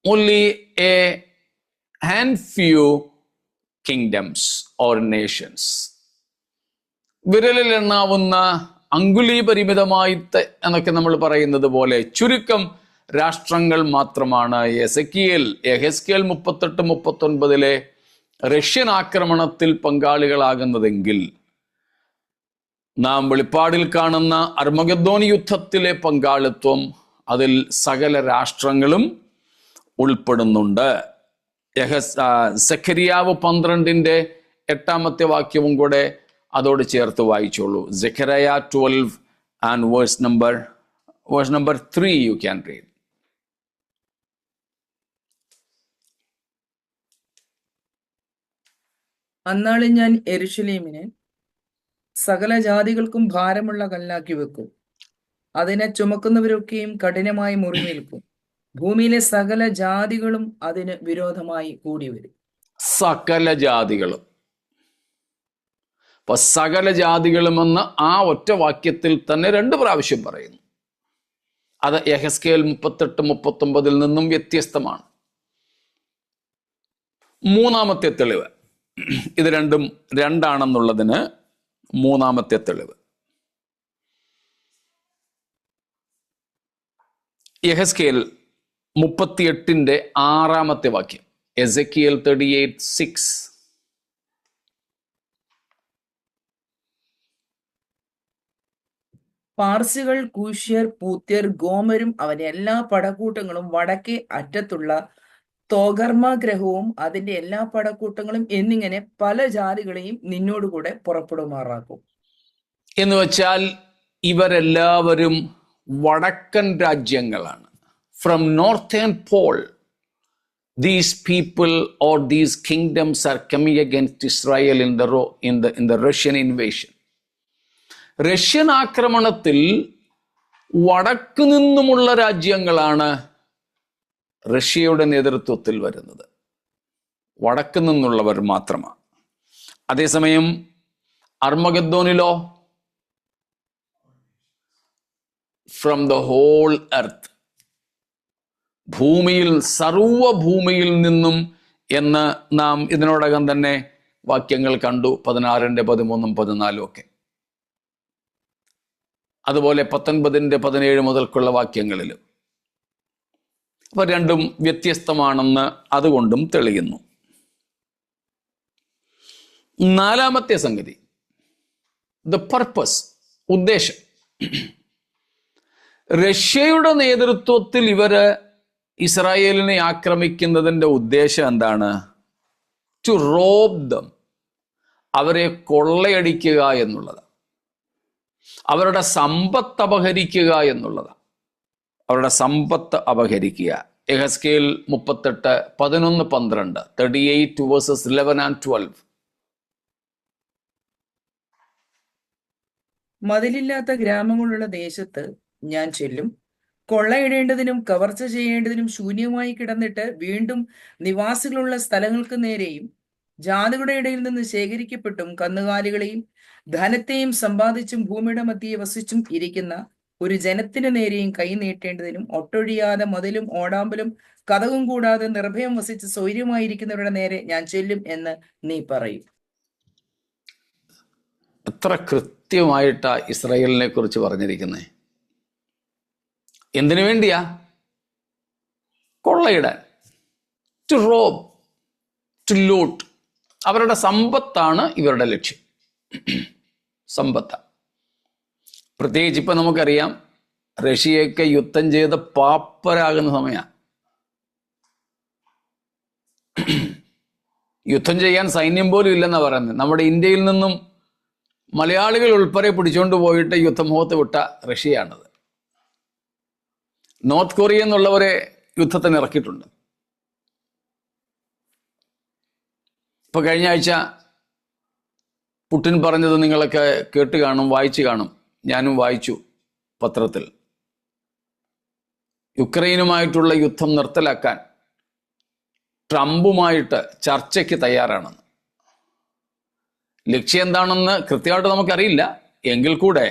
only a handful kingdoms or nations. വിരലിൽ എണ്ണാവുന്ന അങ്കുലി പരിമിതമായിട്ട് എന്നൊക്കെ നമ്മൾ പറയുന്നത് പോലെ ചുരുക്കം രാഷ്ട്രങ്ങൾ മാത്രമാണ് യെഹെസ്കേൽ 38-39 Russian ആക്രമണത്തിൽ പങ്കാളികളാകുന്നതെങ്കിൽ നാം വെളിപ്പാടിൽ കാണുന്ന അർമഗദ്ദോൻ യുദ്ധത്തിലെ പങ്കാളിത്വം അതിൽ സകല രാഷ്ട്രങ്ങളും ഉൾപ്പെടുന്നുണ്ട്. സെഖരിയാവ് 12:8 വാക്യവും കൂടെ അതോട് ചേർത്ത് വായിച്ചോളൂ. Zechariah 12 and verse number 3 you can read. അന്നാളിൽ ഞാൻ യെരൂശലേമിനെ സകല ജാതികൾക്കും ഭാരമുള്ള കല്ലാക്കി വെക്കും. അതിനെ ചുമക്കുന്നവരൊക്കെയും കഠിനമായി മുറിവേൽക്കും. ഭൂമിയിലെ സകല ജാതികളും അതിന് വിരോധമായി കൂടി വരും. സകല ജാതികളും. അപ്പൊ സകല ജാതികളുമെന്ന് ആ ഒറ്റ വാക്യത്തിൽ തന്നെ 2 പ്രാവശ്യം പറയുന്നു. അത് യെഹെസ്കേൽ 38-39 നിന്നും വ്യത്യസ്തമാണ്. മൂന്നാമത്തെ തെളിവ്, ഇത് രണ്ടും രണ്ടാണെന്നുള്ളതിന് മൂന്നാമത്തെ തെളിവ്, യെഹെസ്കേൽ 38:6 വാക്യം. എസെക്കിയേൽ 38:6. പാർസികൾ, കൂശ്യർ, പൂത്യർ, ഗോമരും അവന്റെ എല്ലാ പടക്കൂട്ടങ്ങളും വടക്കേ അറ്റത്തുള്ള തോഗർമാഗ്രഹവും അതിന്റെ എല്ലാ പടക്കൂട്ടങ്ങളും എന്നിങ്ങനെ പല ജാതികളെയും നിന്നോടുകൂടെ പുറപ്പെടുമാറാക്കും. എന്ന് വെച്ചാൽ ഇവരെല്ലാവരും വടക്കൻ രാജ്യങ്ങളാണ്. From northern pole these people or these kingdoms are coming against Israel in the Russian invasion. Russian ആക്രമണത്തിൽ വടക്കു നിന്നുമുള്ള രാജ്യങ്ങളാണ് റഷ്യയുടെ നേതൃത്വത്തിൽ വരുന്നത്. വടക്കു നിന്നുള്ളവർ മാത്രമാണ്. അതേസമയം അർമഗദ്ദോനിലോ ഫ്രം ദ ഹോൾ എർത്ത്, ഭൂമിയിൽ, സർവഭൂമിയിൽ നിന്നും എന്ന് നാം ഇതിനോടകം തന്നെ വാക്യങ്ങൾ കണ്ടു. 16:13-14 ഒക്കെ. അതുപോലെ 19:17 മുതൽക്കുള്ള വാക്യങ്ങളിലും. അപ്പൊ രണ്ടും വ്യത്യസ്തമാണെന്ന് അതുകൊണ്ടും തെളിയുന്നു. നാലാമത്തെ സംഗതി, ദ പർപ്പസ്, ഉദ്ദേശം. റഷ്യയുടെ നേതൃത്വത്തിൽ ഇവര് ഇസ്രായേലിനെ ആക്രമിക്കുന്നതിന്റെ ഉദ്ദേശം എന്താണ്? ടു റോബ് ദം, അവരെ കൊള്ളയടിക്കുക എന്നുള്ളത്, അവരുടെ സമ്പത്ത് അപഹരിക്കുക എന്നുള്ളത്, അവരുടെ സമ്പത്ത് അപഹരിക്കുക. യെഹെസ്കേൽ 38:11-12, 38 verses 11 and 12. മതിലില്ലാത്ത ഗ്രാമങ്ങളുള്ള ദേശത്ത് ഞാൻ ചെല്ലും. കൊള്ളയിടേണ്ടതിനും കവർച്ച ചെയ്യേണ്ടതിനും ശൂന്യമായി കിടന്നിട്ട് വീണ്ടും നിവാസികളുള്ള സ്ഥലങ്ങൾക്ക് നേരെയും ജാതികളുടെ ഇടയിൽ നിന്ന് ശേഖരിക്കപ്പെട്ടും കന്നുകാലികളെയും ധനത്തെയും സമ്പാദിച്ചും ഭൂമിയുടെ മധ്യേ വസിച്ചും ഇരിക്കുന്ന ഒരു ജനത്തിന് നേരെയും കൈ നീട്ടേണ്ടതിനും ഒട്ടൊഴിയാതെ മതിലും ഓടാമ്പലും കതകും കൂടാതെ നിർഭയം വസിച്ച് സ്വൈര്യമായിരിക്കുന്നവരുടെ നേരെ ഞാൻ ചെല്ലും എന്ന് നീ പറയും. എത്ര കൃത്യമായിട്ടാ ഇസ്രായേലിനെ കുറിച്ച് പറഞ്ഞിരിക്കുന്നത്. എന്തിനു വേണ്ടിയാ? കൊള്ളയിടാൻ, ടു റോബ്, ടു ലൂട്ട്. അവരുടെ സമ്പത്താണ് ഇവരുടെ ലക്ഷ്യം. സമ്പത്ത്. പ്രത്യേകിച്ച് ഇപ്പം നമുക്കറിയാം, റഷ്യയൊക്കെ യുദ്ധം ചെയ്ത് പാപ്പരാകുന്ന സമയമാണ്. യുദ്ധം ചെയ്യാൻ സൈന്യം പോലും ഇല്ലെന്നാണ് പറയുന്നത്. നമ്മുടെ ഇന്ത്യയിൽ നിന്നും മലയാളികൾ ഉൾപ്പെടെ പിടിച്ചുകൊണ്ട് പോയിട്ട് യുദ്ധമുഖത്ത് വിട്ട റഷ്യയാണത്. നോർത്ത് കൊറിയ എന്നുള്ളവരെ യുദ്ധത്തിന് ഇറക്കിയിട്ടുണ്ട്. ഇപ്പൊ കഴിഞ്ഞ ആഴ്ച പുടിൻ പറഞ്ഞത് നിങ്ങളൊക്കെ കേട്ട് കാണും, വായിച്ചു കാണും. ഞാനും വായിച്ചു പത്രത്തിൽ. യുക്രൈനുമായിട്ടുള്ള യുദ്ധം നിർത്തലാക്കാൻ ട്രംപുമായിട്ട് ചർച്ചയ്ക്ക് തയ്യാറാണെന്ന്. ലക്ഷ്യം എന്താണെന്ന് കൃത്യമായിട്ട് നമുക്കറിയില്ല. എങ്കിൽ കൂടെ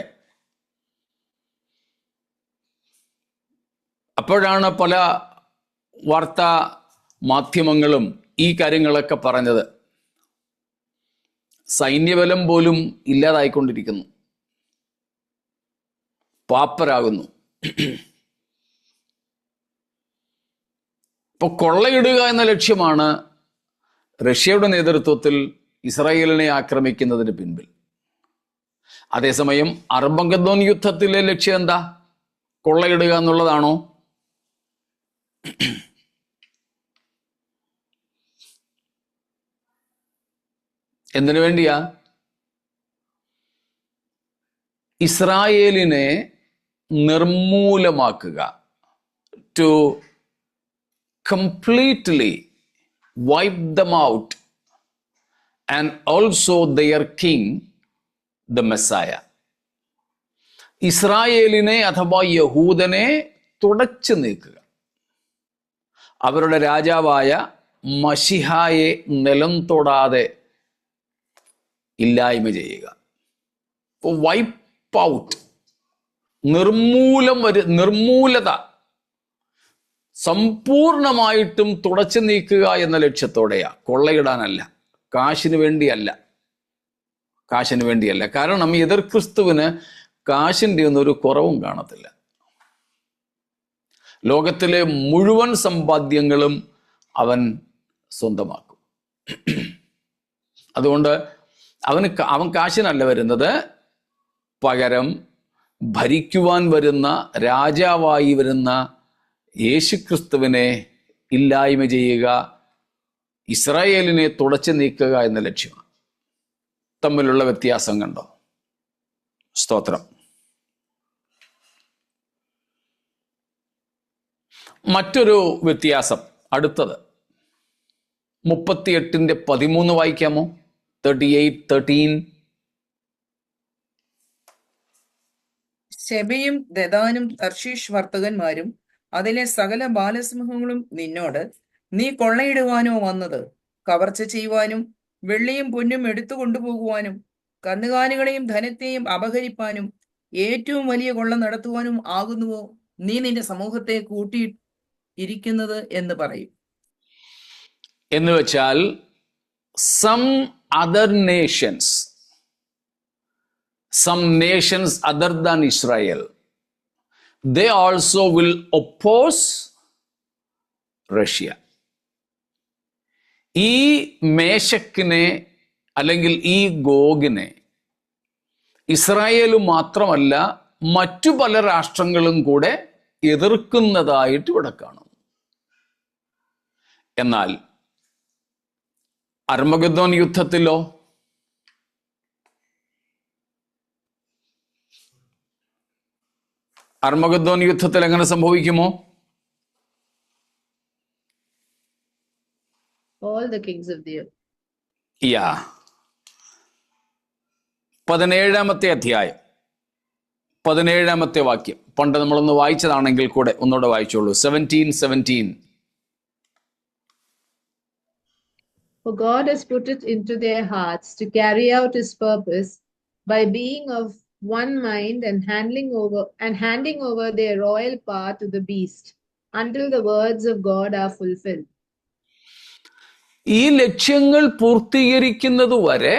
അപ്പോഴാണ് പല വാർത്താ മാധ്യമങ്ങളും ഈ കാര്യങ്ങളൊക്കെ പറഞ്ഞത്. സൈന്യബലം പോലും ഇല്ലാതായിക്കൊണ്ടിരിക്കുന്നു, പാപ്പരാകുന്നു. ഇപ്പൊ കൊള്ളയിടുക എന്ന ലക്ഷ്യമാണ് റഷ്യയുടെ നേതൃത്വത്തിൽ ഇസ്രായേലിനെ ആക്രമിക്കുന്നതിന് പിൻപിൽ. അതേസമയം അർമഗദ്ദോൻ യുദ്ധത്തിലെ ലക്ഷ്യം എന്താ? കൊള്ളയിടുക എന്നുള്ളതാണോ? എന്തിനു വേണ്ടിയാ? ഇസ്രായേലിനെ നിർമൂലമാക്കുക, to completely wipe them out and also their king the Messiah. ഇസ്രായേലിനെ അഥവാ യഹൂദനെ തുടച്ചു നീക്കുക, അവരുടെ രാജാവായ മശിഹായെ നിലം തൊടാതെ ഇല്ലായ്മ ചെയ്യുക. വൈപ്പ് ഔട്ട്, നിർമൂലത സമ്പൂർണമായിട്ടും തുടച്ചു നീക്കുക എന്ന ലക്ഷ്യത്തോടെയാ. കൊള്ളയിടാനല്ല, കാശിന് വേണ്ടിയല്ല. കാശിന് വേണ്ടിയല്ല. കാരണം എതിർ ക്രിസ്തുവിന് കാശിൻ്റെ ഒന്നും ഒരു കുറവും കാണത്തില്ല. ലോകത്തിലെ മുഴുവൻ സമ്പാദ്യങ്ങളും അവൻ സ്വന്തമാക്കും. അതുകൊണ്ട് അവൻ കാശിനല്ല വരുന്നത്, പകരം ഭരിക്കുവാൻ വരുന്ന, രാജാവായി വരുന്ന യേശുക്രിസ്തുവിനെ ഇല്ലായ്മ ചെയ്യുക, ഇസ്രായേലിനെ തുടച്ചു നീക്കുക എന്ന ലക്ഷ്യമാണ്. തമ്മിലുള്ള വ്യത്യാസം കണ്ടോ? സ്തോത്രം. മറ്റൊരു വ്യത്യാസം അടുത്തത് 38:13 വായിക്കാമോ? 38:13. ശെബയും ദദാനും തർശീഷ് വർത്തകന്മാരും അതിലെ സകല ബാലസിംഹങ്ങളും നിന്നോട്, നീ കൊള്ളയിടുവാനോ വന്നത്? കവർച്ച ചെയ്യുവാനും വെള്ളിയും പൊന്നും എടുത്തു കൊണ്ടുപോകുവാനും കന്നുകാലികളെയും ധനത്തെയും അപഹരിപ്പാനും ഏറ്റവും വലിയ കൊള്ള നടത്തുവാനും ആകുന്നുവോ നീ നിന്റെ സമൂഹത്തെ കൂട്ടിയിരിക്കുന്നത് എന്ന് പറയും. എന്ന് വെച്ചാൽ some other nations other than Israel, they also will oppose Russia. ഈ മേശക്കിനെ അല്ലെങ്കിൽ ഈ ഗോഗിനെ ഇസ്രായേൽ മാത്രമല്ല മറ്റു പല രാഷ്ട്രങ്ങളും കൂടെ എതിർക്കുന്നതായിട്ട് ഇവിടെ കാണും. എന്നാൽ അർമഗദ്ദോൻ യുദ്ധത്തിലോ? അർമഗദ്ദോൻ യുദ്ധത്തിൽ എങ്ങനെ സംഭവിക്കുമോ? All the kings of the earth. യാ, 17-ാമത്തെ അധ്യായം 17-ാമത്തെ വാക്യം. പണ്ട് നമ്മളൊന്ന് വായിച്ചതാണെങ്കിൽ കൂടെ ഒന്നുകൂടെ വായിച്ചോളൂ. 17:17. For God has put it into their hearts to carry out his purpose by being of one mind and handing over their royal power to the beast until the words of God are fulfilled. ഈ ലക്ഷ്യങ്ങൾ പൂർത്തീകരിക്കുന്നത് വരെ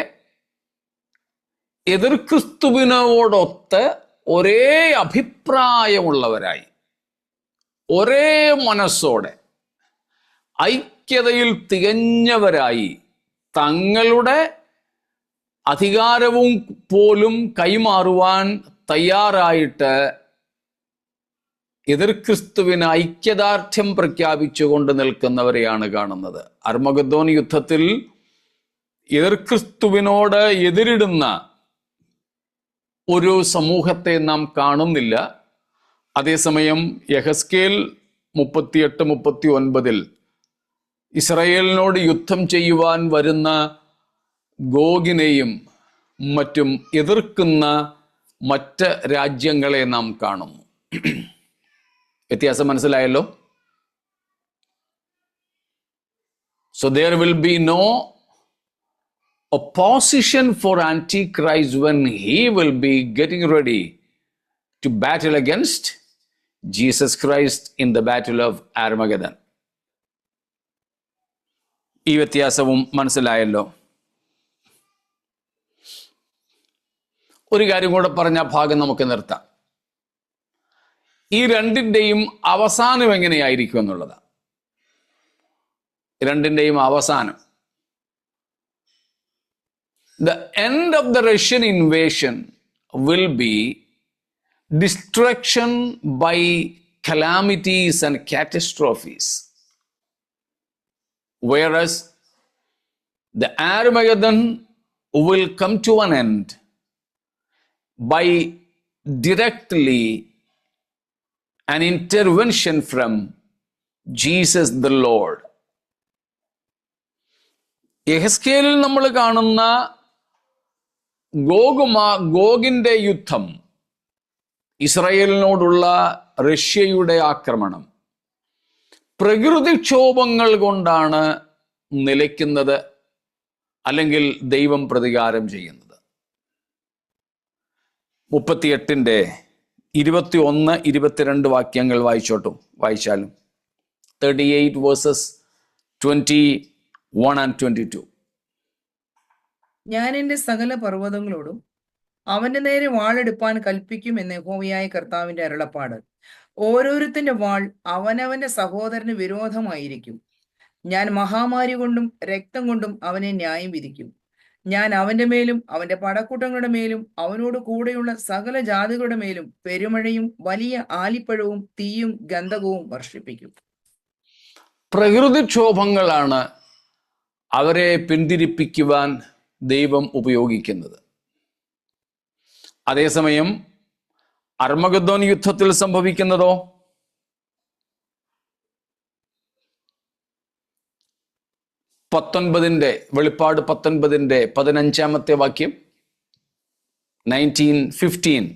എതിർ ക്രിസ്തുവിനോടൊത്ത് ഒരേ അഭിപ്രായമുള്ളവരായി, ഒരേ മനസ്സോടെ, ഐക്യതയിൽ തികഞ്ഞവരായി, തങ്ങളുടെ അധികാരവും പോലും കൈമാറുവാൻ തയ്യാറായിട്ട് എതിർ ക്രിസ്തുവിന് ഐക്യദാർഢ്യം പ്രഖ്യാപിച്ചുകൊണ്ട് നിൽക്കുന്നവരെയാണ് കാണുന്നത്. അർമഗദ്ദോൻ യുദ്ധത്തിൽ എതിർ ക്രിസ്തുവിനോട് എതിരിടുന്ന ഒരു സമൂഹത്തെ നാം കാണുന്നില്ല. അതേസമയം യെഹെസ്കേൽ 38-39 ഇസ്രായേലിനോട് യുദ്ധം ചെയ്യുവാൻ വരുന്ന ഗോഗിനെയും മറ്റും എതിർക്കുന്ന മറ്റ് രാജ്യങ്ങളെ നാം കാണുന്നു. വ്യത്യാസം മനസ്സിലായല്ലോ? So there will be no opposition for Antichrist when he will be getting ready to battle against Jesus Christ in the battle of Armageddon. ഈ വ്യത്യാസവും മനസ്സിലായല്ലോ? ഒരു കാര്യം കൂടെ പറഞ്ഞ ഭാഗം നമുക്ക് നിർത്താം. ഈ രണ്ടിൻ്റെയും അവസാനം എങ്ങനെയായിരിക്കും എന്നുള്ളതാണ്. രണ്ടിൻ്റെയും അവസാനം, the end of the Russian invasion will be destruction by calamities and catastrophes, whereas the Armageddon will come to an end by directly an intervention from Jesus the Lord. യെഹെസ്കേലിൽ നമ്മൾ കാണുന്ന ഗോഗിന്റെ യുദ്ധം, ഇസ്രായേലിനോടുള്ള റഷ്യയുടെ ആക്രമണം, പ്രകൃതിക്ഷോഭങ്ങൾ കൊണ്ടാണ് നിലയ്ക്കുന്നത്, അല്ലെങ്കിൽ ദൈവം പ്രതികാരം ചെയ്യുന്നത്. 38-ന്റെ 21-22 വാക്യങ്ങൾ വായിച്ചാലും 38 verses 21 and 22. ഞാൻ എന്റെ സകല പർവ്വതങ്ങളോടും അവന്റെ നേരെ വാളെടുപ്പാൻ കൽപ്പിക്കും എന്ന് യഹോവയായ കർത്താവിന്റെ അരുളപ്പാട്. ഓരോരുത്തന്റെ വാൾ അവനവന്റെ സഹോദരന് വിരോധമായിരിക്കും. ഞാൻ മഹാമാരി കൊണ്ടും രക്തം കൊണ്ടും അവനെ ന്യായം വിധിക്കും. ഞാൻ അവന്റെ മേലും അവന്റെ പടക്കൂട്ടങ്ങളുടെ മേലും അവനോട് കൂടെയുള്ള സകല ജാതികളുടെ മേലും പെരുമഴയും വലിയ ആലിപ്പഴവും തീയും ഗന്ധകവും വർഷിപ്പിക്കും. പ്രകൃതിക്ഷോഭങ്ങളാണ് അവരെ പിന്തിരിപ്പിക്കുവാൻ ദൈവം ഉപയോഗിക്കുന്നത്. അതേസമയം അർമഗദ്ദോൻ യുദ്ധത്തിൽ സംഭവിക്കുന്നതോ വെളിപ്പാട് 19-ന്റെ 15-ാമത്തെ വാക്യം, 19:15.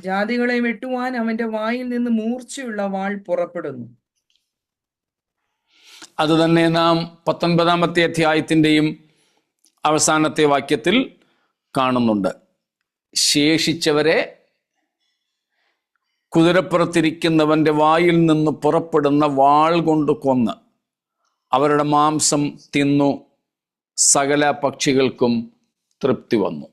ജാതികളെ വെട്ടുവാൻ അവന്റെ വായിൽ നിന്ന് മൂർച്ചയുള്ള വാൾ പുറപ്പെടുന്നു. അത് തന്നെ നാം 19-ാമത്തെ അധ്യായത്തിൻ്റെയും അവസാനത്തെ വാക്യത്തിൽ കാണുന്നുണ്ട്. ശേഷിച്ചവരെ കുതിരപ്പുറത്തിരിക്കുന്നവന്റെ വായിൽ നിന്ന് പുറപ്പെടുന്ന വാൾ കൊണ്ട് കൊന്ന് അവരുടെ മാംസം തിന്നു സകല പക്ഷികൾക്കും തൃപ്തി വന്നു.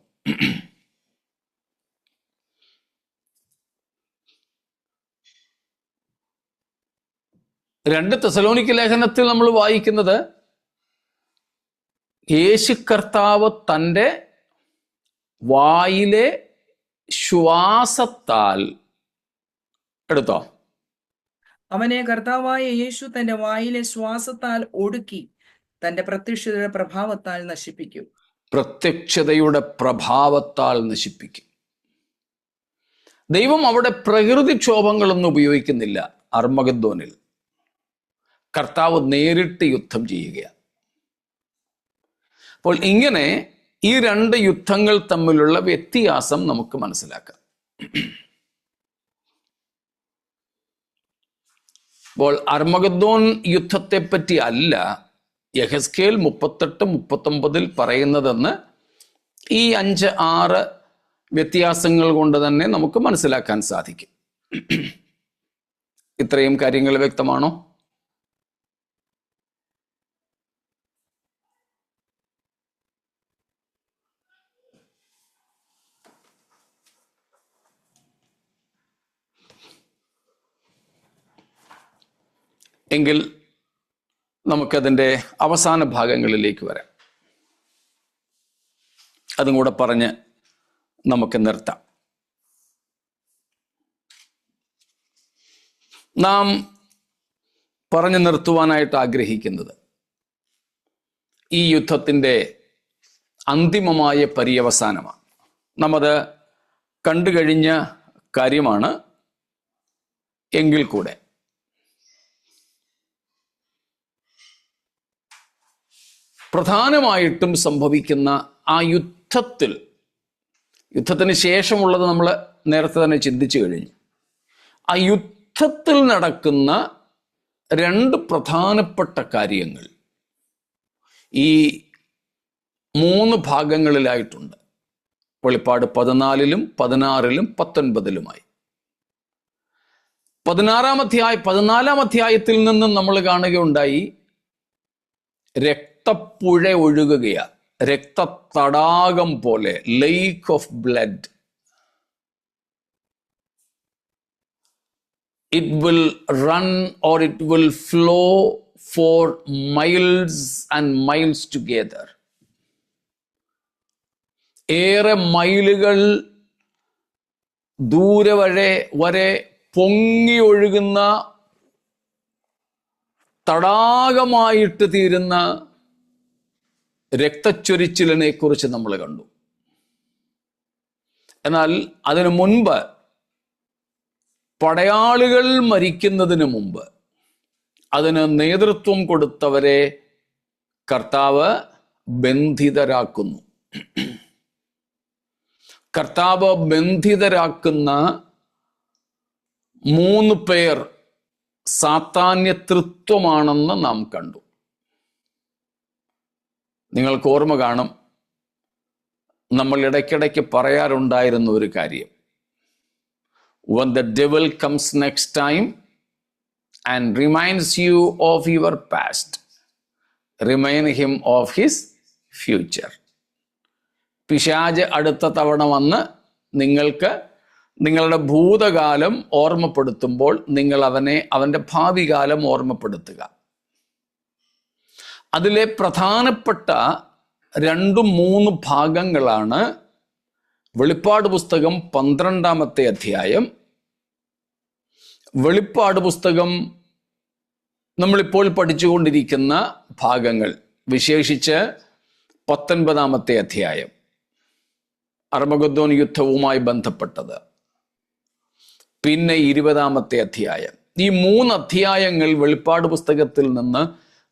രണ്ട് തെസലോനിക്ക ലേഖനത്തിൽ നമ്മൾ വായിക്കുന്നത് യേശു കർത്താവ് തൻ്റെ വായിലെ ശ്വാസത്താൽ എടുത്തോ അവനെ കർത്താവായ യേശു തന്റെ വായിലെ ശ്വാസത്താൽ ഒടുക്കി തന്റെ പ്രത്യക്ഷതയുടെ പ്രഭാവത്താൽ നശിപ്പിക്കും. പ്രത്യക്ഷതയുടെ പ്രഭാവത്താൽ നശിപ്പിക്കും. ദൈവം അവിടെ പ്രകൃതിക്ഷോഭങ്ങളൊന്നും ഉപയോഗിക്കുന്നില്ല. അർമഗദ്ദോനിൽ കർത്താവ് നേരിട്ട് യുദ്ധം ചെയ്യുകയാണ്. അപ്പോൾ ഇങ്ങനെ ഈ രണ്ട് യുദ്ധങ്ങൾ തമ്മിലുള്ള വ്യത്യാസം നമുക്ക് മനസ്സിലാക്കാം. അപ്പോൾ അർമഗദ്ദോൻ യുദ്ധത്തെപ്പറ്റി അല്ല യെഹെസ്കേൽ 38-39 പറയുന്നതെന്ന് ഈ 5-6 വ്യത്യാസങ്ങൾ കൊണ്ട് തന്നെ നമുക്ക് മനസ്സിലാക്കാൻ സാധിക്കും. ഇത്രയും കാര്യങ്ങൾ വ്യക്തമാണോ? എങ്കിൽ നമുക്കതിൻ്റെ അവസാന ഭാഗങ്ങളിലേക്ക് വരാം. അതും കൂടെ പറഞ്ഞ് നമുക്ക് നിർത്താം. നാം പറഞ്ഞു നിർത്തുവാനായിട്ട് ആഗ്രഹിക്കുന്നത് ഈ യുദ്ധത്തിൻ്റെ അന്തിമമായ പര്യവസാനമാണ്. നമ്മത് കണ്ടു കഴിഞ്ഞ കാര്യമാണ്. എങ്കിൽ കൂടെ പ്രധാനമായിട്ടും സംഭവിക്കുന്ന ആ യുദ്ധത്തിന് ശേഷമുള്ളത് നമ്മൾ നേരത്തെ തന്നെ ചിന്തിച്ചു കഴിഞ്ഞു. ആ യുദ്ധത്തിൽ നടക്കുന്ന 2 പ്രധാനപ്പെട്ട കാര്യങ്ങൾ ഈ 3 ഭാഗങ്ങളിലായിട്ടുണ്ട്. വെളിപ്പാട് 14-ലും 16-ലും 19-ലുമായി. 14-ാം അധ്യായത്തിൽ നിന്നും നമ്മൾ കാണുകയുണ്ടായി രക്തപ്പുഴ ഒഴുകുകയാണ്. രക്തത്തടാകം പോലെ, lake of blood. It will run or it will flow for miles and miles together. ഏറെ മൈലുകൾ ദൂരെ വരെ പൊങ്ങി ഒഴുകുന്ന തടാകമായിട്ട് തീരുന്ന രക്തച്ചൊരിച്ചിലിനെ കുറിച്ച് നമ്മൾ കണ്ടു. എന്നാൽ അതിനു മുൻപ്, പടയാളികൾ മരിക്കുന്നതിന് മുമ്പ് അതിന് നേതൃത്വം കൊടുത്തവരെ കർത്താവ് ബന്ധിതരാക്കുന്നു. കർത്താവ് ബന്ധിതരാക്കുന്ന 3 പേർ സാത്താന്യ തൃത്വമാണെന്ന് നാം കണ്ടു. നിങ്ങൾക്ക് ഓർമ്മ കാണും, നമ്മൾ ഇടയ്ക്കിടയ്ക്ക് പറയാറുണ്ടായിരുന്ന ഒരു കാര്യം, when the devil comes next time and reminds you of your past, remind him of his future. പിശാച് അടുത്ത തവണ വന്ന് നിങ്ങൾക്ക് നിങ്ങളുടെ ഭൂതകാലം ഓർമ്മപ്പെടുത്തുമ്പോൾ നിങ്ങൾ അവൻ്റെ ഭാവി കാലം ഓർമ്മപ്പെടുത്തുക. അതിലെ പ്രധാനപ്പെട്ട 2-3 ഭാഗങ്ങളാണ് വെളിപ്പാട് പുസ്തകം 12-ാമത്തെ അധ്യായം, വെളിപ്പാട് പുസ്തകം നമ്മളിപ്പോൾ പഠിച്ചുകൊണ്ടിരിക്കുന്ന ഭാഗങ്ങൾ, വിശേഷിച്ച് 19-ാമത്തെ അധ്യായം, അർമഗദ്ദോൻ യുദ്ധവുമായി ബന്ധപ്പെട്ടത്, പിന്നെ 20-ാമത്തെ അധ്യായം. ഈ 3 അധ്യായങ്ങൾ വെളിപ്പാട് പുസ്തകത്തിൽ നിന്ന്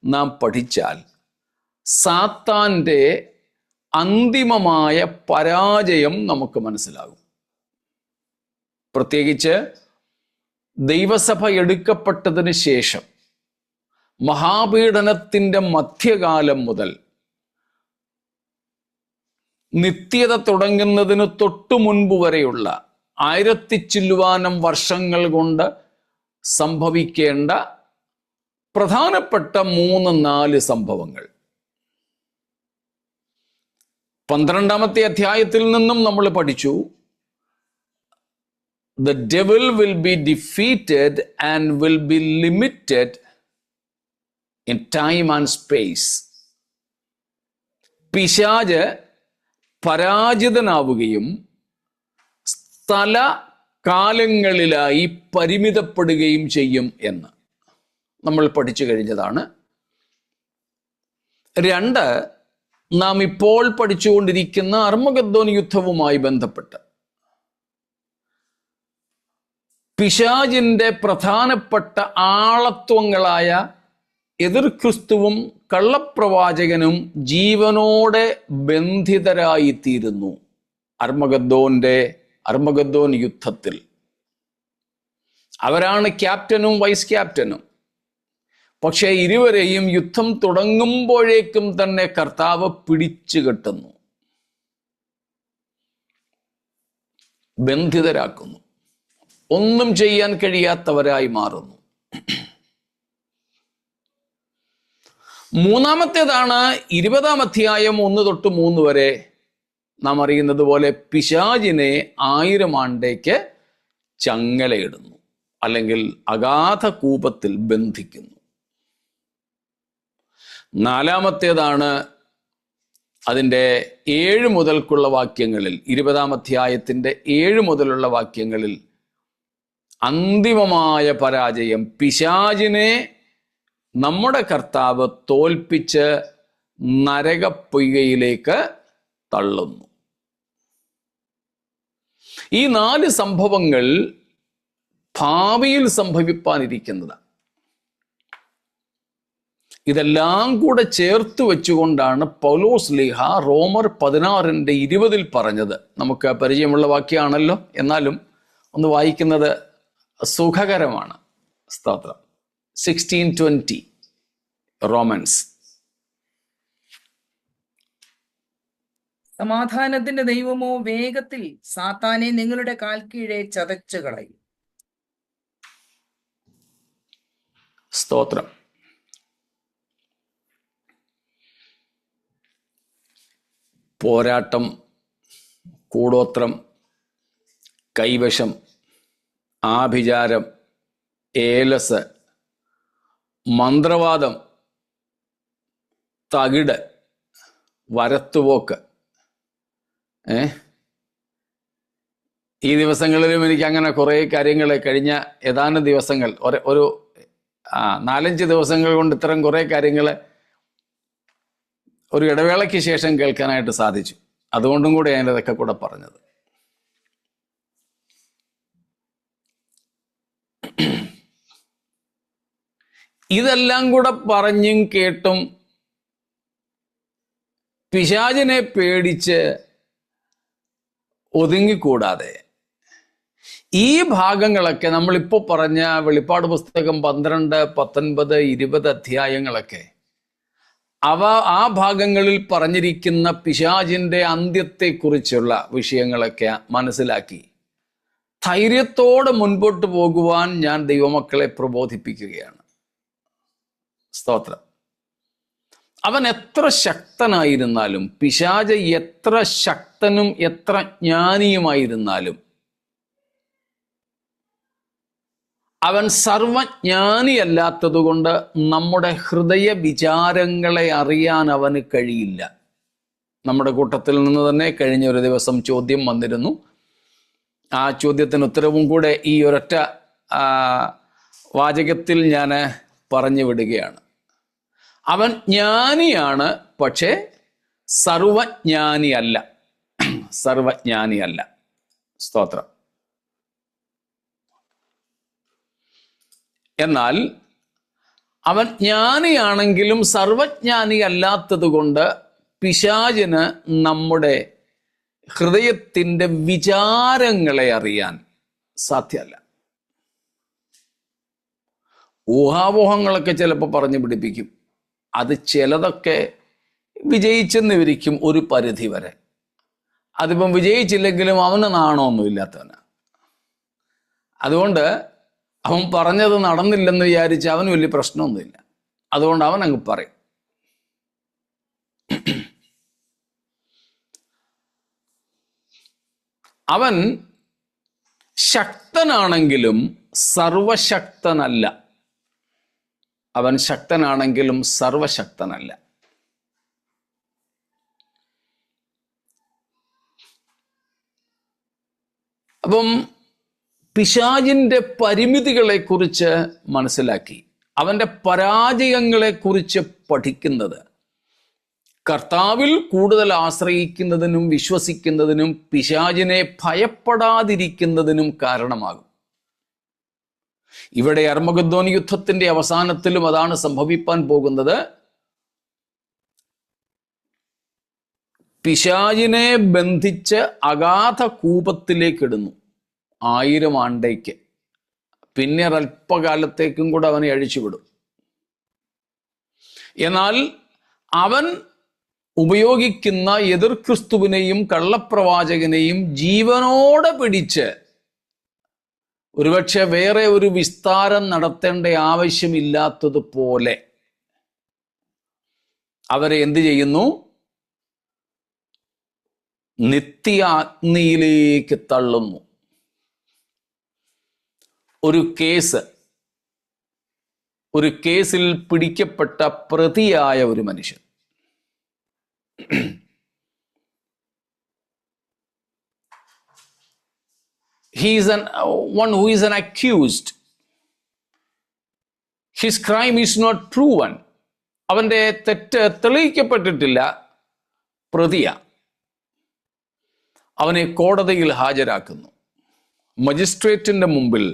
നാം പഠിച്ചാൽ സാത്താൻ്റെ അന്തിമമായ പരാജയം നമുക്ക് മനസ്സിലാകും. പ്രത്യേകിച്ച് ദൈവസഭ എടുക്കപ്പെട്ടതിന് ശേഷം മഹാപീഡനത്തിൻ്റെ മധ്യകാലം മുതൽ നിത്യത തുടങ്ങുന്നതിന് തൊട്ടു മുൻപ് വരെയുള്ള 1000 ചില്ലുവാനം വർഷങ്ങൾ കൊണ്ട് സംഭവിക്കേണ്ട പ്രധാനപ്പെട്ട 3-4 സംഭവങ്ങൾ 12-ാമത്തെ അധ്യായത്തിൽ നിന്നും നമ്മൾ പഠിച്ചു. The devil will be defeated and will be limited in time and space. പിശാച് പരാജിതനാവുകയും സ്ഥല കാലങ്ങളിലായി പരിമിതപ്പെടുകയും ചെയ്യും എന്ന് നമ്മൾ പഠിച്ചു കഴിഞ്ഞതാണ്. 2, നാം ഇപ്പോൾ പഠിച്ചുകൊണ്ടിരിക്കുന്ന അർമ്മഗദ്ദോൻ യുദ്ധവുമായി ബന്ധപ്പെട്ട് പിശാചിന്റെ പ്രധാനപ്പെട്ട ആളത്വങ്ങളായ എതിർ ക്രിസ്തുവും കള്ളപ്രവാചകനും ജീവനോടെ ബന്ധിതരായിത്തീരുന്നു അർമ്മഗദ്ദോൻ യുദ്ധത്തിൽ. അവരാണ് ക്യാപ്റ്റനും വൈസ് ക്യാപ്റ്റനും. പക്ഷേ ഇരുവരെയും യുദ്ധം തുടങ്ങുമ്പോഴേക്കും തന്നെ കർത്താവ് പിടിച്ചു കെട്ടുന്നു, ബന്ധിതരാക്കുന്നു, ഒന്നും ചെയ്യാൻ കഴിയാത്തവരായി മാറുന്നു. മൂന്നാമത്തേതാണ് 20-ാം അധ്യായം 1 തൊട്ട് 3 വരെ നാം അറിയുന്നത് പോലെ പിശാചിനെ 1000 ആണ്ടേക്ക് ചങ്ങലയിടുന്നു, അല്ലെങ്കിൽ അഗാധ കൂപത്തിൽ ബന്ധിക്കുന്നു. 4-ാമത്തേതാണ് അതിൻ്റെ 7 മുതൽക്കുള്ള വാക്യങ്ങളിൽ, 20-ാം അധ്യായത്തിൻ്റെ 7 മുതലുള്ള വാക്യങ്ങളിൽ അന്തിമമായ പരാജയം. പിശാചിനെ നമ്മുടെ കർത്താവ് തോൽപ്പിച്ച് നരകപ്പൊയ്കയിലേക്ക് തള്ളുന്നു. ഈ 4 സംഭവങ്ങൾ ഭാവിയിൽ സംഭവിപ്പാനിരിക്കുന്നതാണ്. ഇതെല്ലാം കൂടെ ചേർത്ത് വെച്ചുകൊണ്ടാണ് പൗലോസ് ലീഹ റോമർ 16:20 പറഞ്ഞത്. നമുക്ക് പരിചയമുള്ള വാക്യമാണല്ലോ, എന്നാലും ഒന്ന് വായിക്കുന്നത് സുഖകരമാണ്. സ്തോത്രം. 16:20 റോമൻസ്. സമാധാനത്തിന്റെ ദൈവമോ വേഗത്തിൽ സാത്താനെ നിങ്ങളുടെ കാൽ കീഴെ ചതച്ചു കളയും. സ്തോത്രം. പോരാട്ടം, കൂടോത്രം, കൈവശം, ആഭിചാരം, ഏലസ്, മന്ത്രവാദം, തകിട്, വരത്തുപോക്ക്. ഈ ദിവസങ്ങളിലും എനിക്ക് അങ്ങനെ കുറേ കാര്യങ്ങൾ കഴിഞ്ഞ ഏതാനും ദിവസങ്ങൾ ഒരു 4-5 ദിവസങ്ങൾ കൊണ്ട് ഇത്തരം കുറേ കാര്യങ്ങൾ ഒരു ഇടവേളയ്ക്ക് ശേഷം കേൾക്കാനായിട്ട് സാധിച്ചു. അതുകൊണ്ടും കൂടെ ഞാൻ ഇതൊക്കെ കൂടെ പറഞ്ഞത്. ഇതെല്ലാം കൂടെ പറഞ്ഞും കേട്ടും പിശാചിനെ പേടിച്ച് ഒതുങ്ങിക്കൂടാതെ ഈ ഭാഗങ്ങളൊക്കെ നമ്മളിപ്പോൾ പറഞ്ഞ വെളിപ്പാട് പുസ്തകം 12, 19, 20 അധ്യായങ്ങളൊക്കെ ആ ഭാഗങ്ങളിൽ പറഞ്ഞിരിക്കുന്ന പിശാചിന്റെ അന്ത്യത്തെക്കുറിച്ചുള്ള വിഷയങ്ങളൊക്കെ മനസ്സിലാക്കി ധൈര്യത്തോടെ മുൻപോട്ട് പോകുവാൻ ഞാൻ ദൈവമക്കളെ പ്രബോധിപ്പിക്കുകയാണ്. സ്തോത്രം. അവൻ എത്ര ശക്തനായിരുന്നാലും, പിശാച് എത്ര ശക്തനും എത്ര ജ്ഞാനിയുമായിരുന്നാലും, അവൻ സർവജ്ഞാനിയല്ലാത്തതുകൊണ്ട് നമ്മുടെ ഹൃദയ വിചാരങ്ങളെ അറിയാൻ അവന് കഴിയില്ല. നമ്മുടെ കൂട്ടത്തിൽ നിന്ന് തന്നെ കഴിഞ്ഞ ഒരു ദിവസം ചോദ്യം വന്നിരുന്നു. ആ ചോദ്യത്തിന് ഉത്തരവും കൂടെ ഈ ഒരൊറ്റ വാചകത്തിൽ ഞാൻ പറഞ്ഞു വിടുകയാണ്. അവൻ ജ്ഞാനിയാണ്, പക്ഷേ സർവജ്ഞാനിയല്ല. സർവജ്ഞാനിയല്ല. സ്തോത്രം. എന്നാൽ അവൻ ജ്ഞാനിയാണെങ്കിലും സർവജ്ഞാനി അല്ലാത്തത് കൊണ്ട് പിശാചിന് നമ്മുടെ ഹൃദയത്തിൻ്റെ വിചാരങ്ങളെ അറിയാൻ സാധ്യമല്ല. ഊഹാപോഹങ്ങളൊക്കെ ചിലപ്പോൾ പറഞ്ഞു പിടിപ്പിക്കും. അത് ചിലതൊക്കെ വിജയിച്ചെന്ന് വിരിക്കും ഒരു പരിധി വരെ. അതിപ്പം വിജയിച്ചില്ലെങ്കിലും അവന് നാണമൊന്നുമില്ലാത്തവനാണ്. അതുകൊണ്ട് അവൻ പറഞ്ഞത് നടന്നില്ലെന്ന് വിചാരിച്ച് അവന് വലിയ പ്രശ്നമൊന്നുമില്ല. അതുകൊണ്ട് അവൻ അങ്ങ് പറയും. അവൻ ശക്തനാണെങ്കിലും സർവശക്തനല്ല. അവൻ ശക്തനാണെങ്കിലും സർവശക്തനല്ല. അപ്പം പിശാചിൻ്റെ പരിമിതികളെക്കുറിച്ച് മനസ്സിലാക്കി, അവൻ്റെ പരാജയങ്ങളെക്കുറിച്ച് പഠിക്കുന്നത് കർത്താവിൽ കൂടുതൽ ആശ്രയിക്കുന്നതിനും വിശ്വസിക്കുന്നതിനും പിശാചിനെ ഭയപ്പെടാതിരിക്കുന്നതിനും കാരണമാകും. ഇവിടെ അർമഗദ്ദോൻ യുദ്ധത്തിന്റെ അവസാനത്തിലും അതാണ് സംഭവിപ്പാൻ പോകുന്നത്. പിശാചിനെ ബന്ധിച്ച് അഗാധ കൂപത്തിലേക്ക് ഇടുന്നു 1000 ആണ്ടേക്ക്. പിന്നെ അല്പകാലത്തേക്കും കൂടെ അവനെ അഴിച്ചുവിടും. എന്നാൽ അവൻ ഉപയോഗിക്കുന്ന എതിർ ക്രിസ്തുവിനെയും കള്ളപ്രവാചകനെയും ജീവനോടെ പിടിച്ച് ഒരുപക്ഷെ വേറെ ഒരു വിസ്താരം നടത്തേണ്ട ആവശ്യമില്ലാത്തതുപോലെ അവരെ എന്ത് ചെയ്യുന്നു? നിത്യ അഗ്നിയിലേക്ക് തള്ളുന്നു. ഒരു കേസിൽ പിടിക്കപ്പെട്ട പ്രതിയായ ഒരു മനുഷ്യൻ he is one who is an accused. His crime is not proven. അവന്റെ തെറ്റ് തെളിയിക്കപ്പെട്ടിട്ടില്ല. പ്രതിയ. അവനെ കോടതിയിൽ ഹാജരാക്കുന്നു. മജിസ്ട്രേറ്റിന്റെ മുമ്പിൽ